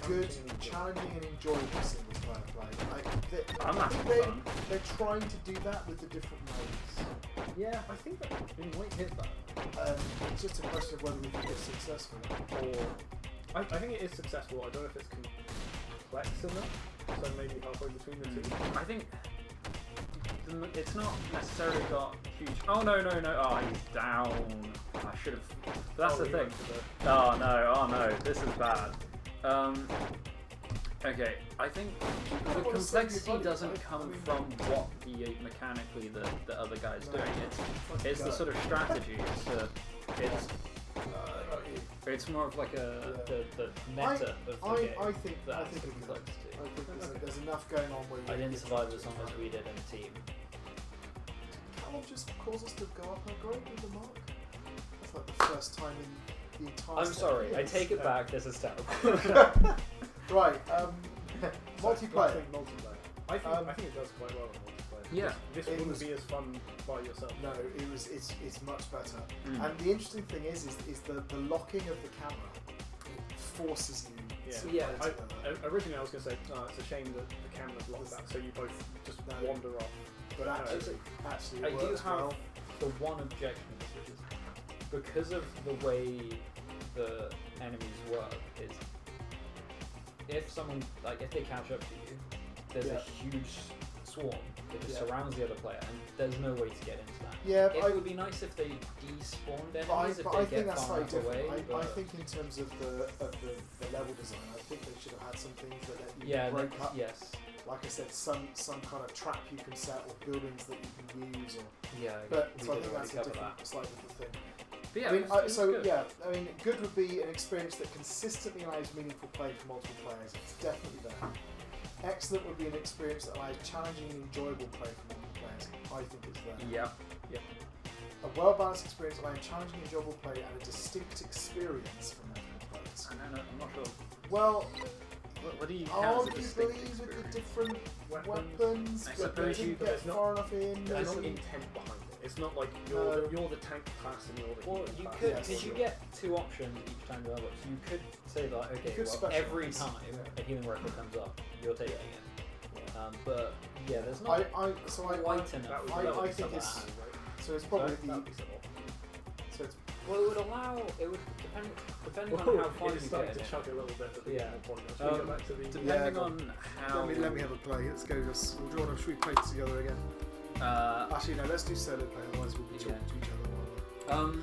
Good, challenging and enjoyable single player play. I'm I having think fun. they're trying to do that with the different modes. Yeah, I think that we might hit that. It's just a question of whether we think it's successful. Or I think it is successful. I don't know if it's complex enough. So maybe halfway between the two. I think... It's not necessarily got huge... Oh, no. Oh, he's down. I should have... But that's the thing. Oh no, this is bad. Okay, I think the complexity doesn't come from what mechanically the other guy's doing. It's the sort of strategy. It's more of like the meta of the game. I think that's it the could. complexity. I think there's enough going on where I didn't survive as long as we did in a team. Callum just cause us to go up a grade with the mark. That's like the first time in the entire. I'm sorry, I take it back. This is terrible. Right, multiplayer. I think it does quite well in multiplayer. Yeah. This wouldn't be as fun by yourself. No, it's much better. Mm. And the interesting thing is the locking of the camera. It forces you. Yeah. To play together. Originally I was going to say it's a shame that the camera's locked that, so you both just wander off. But actually, I it do works have well. the one objection to this, which is because of the way the enemies work. Is if they catch up to you, there's a huge swarm that just surrounds the other player, and there's no way to get into that. Yeah, It would be nice if they despawned enemies if but they I think get that's far slightly enough away. different. I think in terms of the level design, I think they should have had some things that let you break up. Yes. Like I said, some kind of trap you can set or buildings that you can use. Or, Yeah. but we so I did think already that's a cover slightly different thing. But yeah, I mean, it was good. I mean, good would be an experience that consistently allows meaningful play for multiple players. It's definitely there. Excellent would be an experience that allows challenging and enjoyable play for multiple players. I think it's there. Yeah. A well-balanced experience allowing challenging and enjoyable play and a distinct experience for multiple players. I don't know, I'm not sure. Well, What do you count as a arguably distinct with the experience? different Weapons. I but suppose they you- didn't get far enough in. There's no and- intent behind it. It's not like No. you're the tank class and you're the Well, healer you class. could, Yes. because you get two options each time you level up. So you could say that, okay, could well, every specialise. time Yeah. a healing rifle comes up, you're taking it. But yeah, there's I not quite quite That enough. would I that would be think subtle. it's- so it's probably That would be subtle. so it's Well, it would allow. It would depending on Whoa, how far it you is get starting in to it. chug a little bit at the Yeah. more point. Should we go back to the Depending go on how... let me have a play. Let's go. Should we play together again? Actually, no. Let's do solo play. Otherwise, we'll be talking to each other.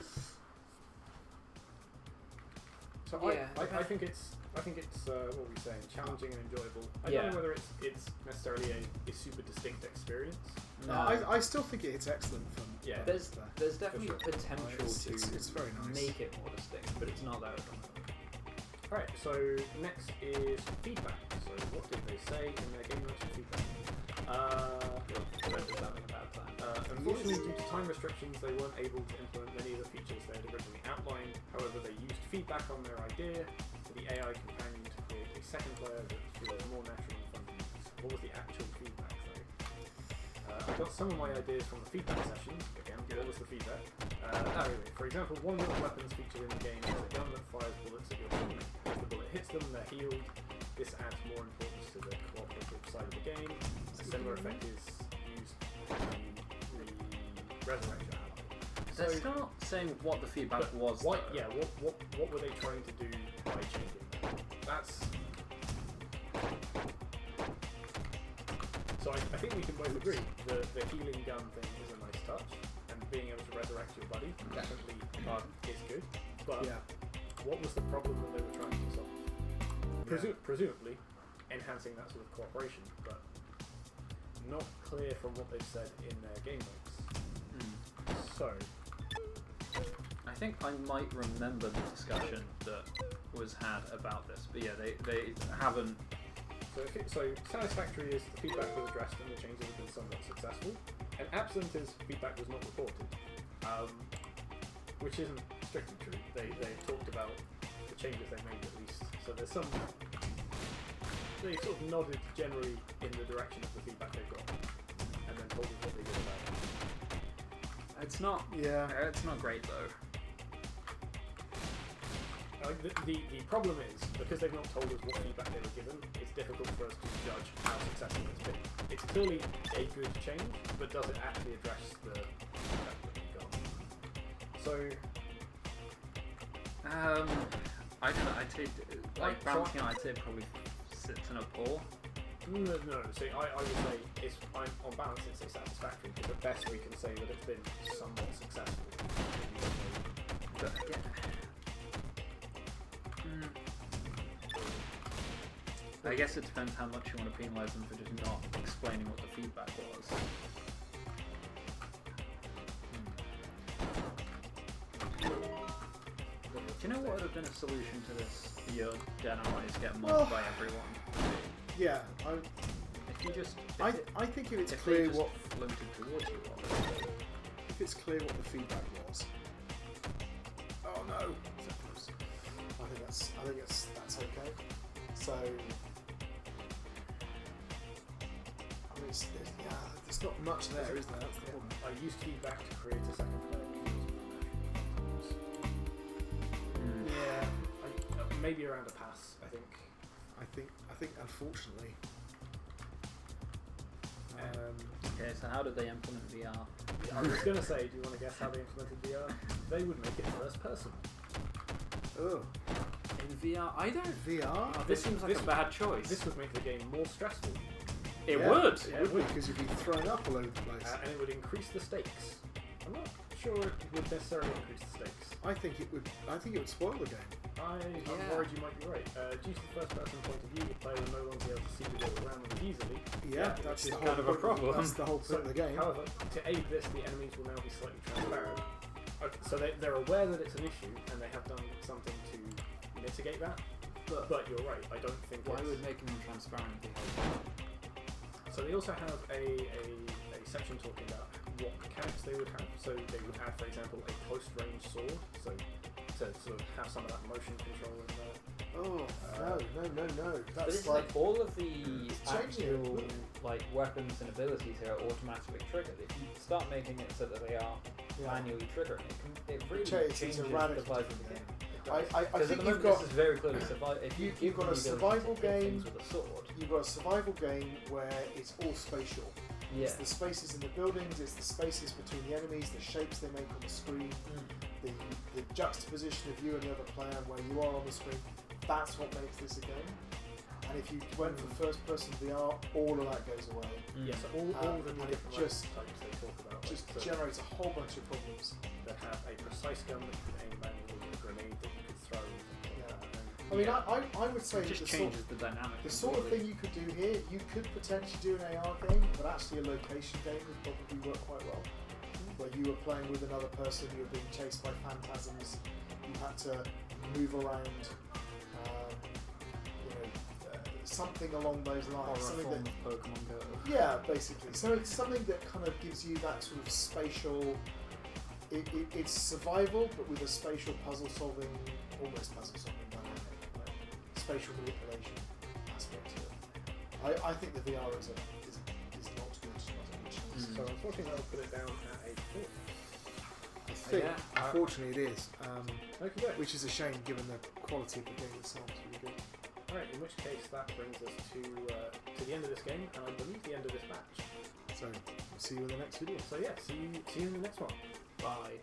So Yeah. I think it's what were we saying? Challenging and enjoyable. I Yeah. don't know whether it's necessarily a super distinct experience. No. I still think it's excellent fun. Yeah. There's definitely sure. potential It's very nice. make it more distinct, but it's not there at the moment. Alright, so next is feedback. So what did they say in their game notes for feedback? Red is having a bad time. Unfortunately, due to time restrictions, they weren't able to implement many of the features they had originally outlined. However, they used feedback on their idea for the AI companion to create a second player that feels more natural and fun to use. What was the actual feedback, though? I got some of my ideas from the feedback sessions. Again, what was the feedback? Anyway, for example, one of the weapons featured in the game is a gun that fires bullets at your teammate. If the bullet hits them, they're healed. This adds more importance to to the cooperative side of the game. A similar effect is used to resurrect your ally. They're still not saying what the feedback was. What? though. Yeah. What were they trying to do by changing that? That's. So I think we can both agree the healing gun thing is a nice touch, and being able to resurrect your buddy definitely is good. But what was the problem that they were trying to solve? Presumably enhancing that sort of cooperation, but not clear from what they've said in their game notes. So I think I might remember the discussion that was had about this, but yeah, they haven't. So satisfactory is the feedback was addressed and the changes have been somewhat successful, and absent is feedback was not reported, which isn't strictly true. They've talked about the changes they made at least, so there's some. They sort of nodded generally in the direction of the feedback they've got, and then told us what they did about it. It's not. Yeah. It's not great though. The problem is, because they've not told us what feedback they were given, it's difficult for us to judge how successful it's been. It's clearly a good change, but does it actually address the feedback that we've got? So, I don't know. I'd say bouncing, I'd say probably sits in a poor. No. See, I would say on balance it's a satisfactory, because at best we can say that it's been somewhat successful. But yeah. I guess it depends how much you want to penalise them for just not explaining what the feedback was. Do you know what would have been a solution to this? Your dead eyes get mocked by everyone. Yeah, If you just, I think if it's if clear they just what floated towards you, if it's clear what the feedback was. Oh no! I think that's okay. So, I mean, there's not much there, is there? That's the problem. I used feedback to create a second player. Yeah, Maybe around a pass, I think. I think unfortunately. Okay, so how did they implement VR? I was going to say, do you want to guess how they implemented VR? They would make it first person. Oh, In VR, I don't. VR? This seems like a bad choice. This would make the game more stressful. It Yeah, would. It would because you'd be thrown up all over the place. And it would increase the stakes. I'm not sure it would necessarily increase the stakes. I think it would spoil the game. I'm worried you might be right. Due to the first person point of view, the player will no longer be able to see the world around them as easily. Yeah, that's is the kind whole of a point. problem. That's the whole point of the game. However, to aid this, the enemies will now be slightly transparent. Okay, so they're aware that it's an issue, and they have done something to mitigate that. But you're right, I don't think Why it's... would making them transparent be helpful? So they also have a section talking about what mechanics they would have. So they would have, for example, a close-range sword, so to sort of have some of that motion control in there. Oh no! But That's it's like all of the changing actual it. like weapons and abilities here are automatically triggered. If you start making it so that they are manually triggered, it really changes the vibe of the game. I Because think at the you've moment got this is very clearly survival. If you've give got them a the ability survival to hit game. things with a sword. you've got a survival game where it's all spatial. Yeah. It's the spaces in the buildings, it's the spaces between the enemies, the shapes they make on the screen, the juxtaposition of you and the other player where you are on the screen. That's what makes this a game. And if you went for first person VR, all of that goes away. Yes, all of the and it different just- types they talk about. Just like, so generates a whole bunch of problems. that have a precise gun that you can aim manually, a grenade that you could throw. I mean, I would say It just that changes the dynamic. the sort of thing you could do here, you could potentially do an AR game, but actually a location game would probably work quite well. Where you were playing with another person, you were being chased by phantasms, you had to move around, something along those lines. Something that, Pokemon Go. yeah, basically. So it's something that kind of gives you that sort of spatial. It's survival, but with a spatial puzzle solving, almost puzzle solving dynamic, right? Spatial manipulation aspect to it. I think the VR is not good. Not a good choice. So unfortunately, I'll put it down at a 4. I think, unfortunately, it is. Okay. Which is a shame given the quality of the game itself. It's really good. Alright, in which case that brings us to the end of this game, and I believe the end of this match. So, we'll see you in the next video. So yeah, see you in the next one. Bye.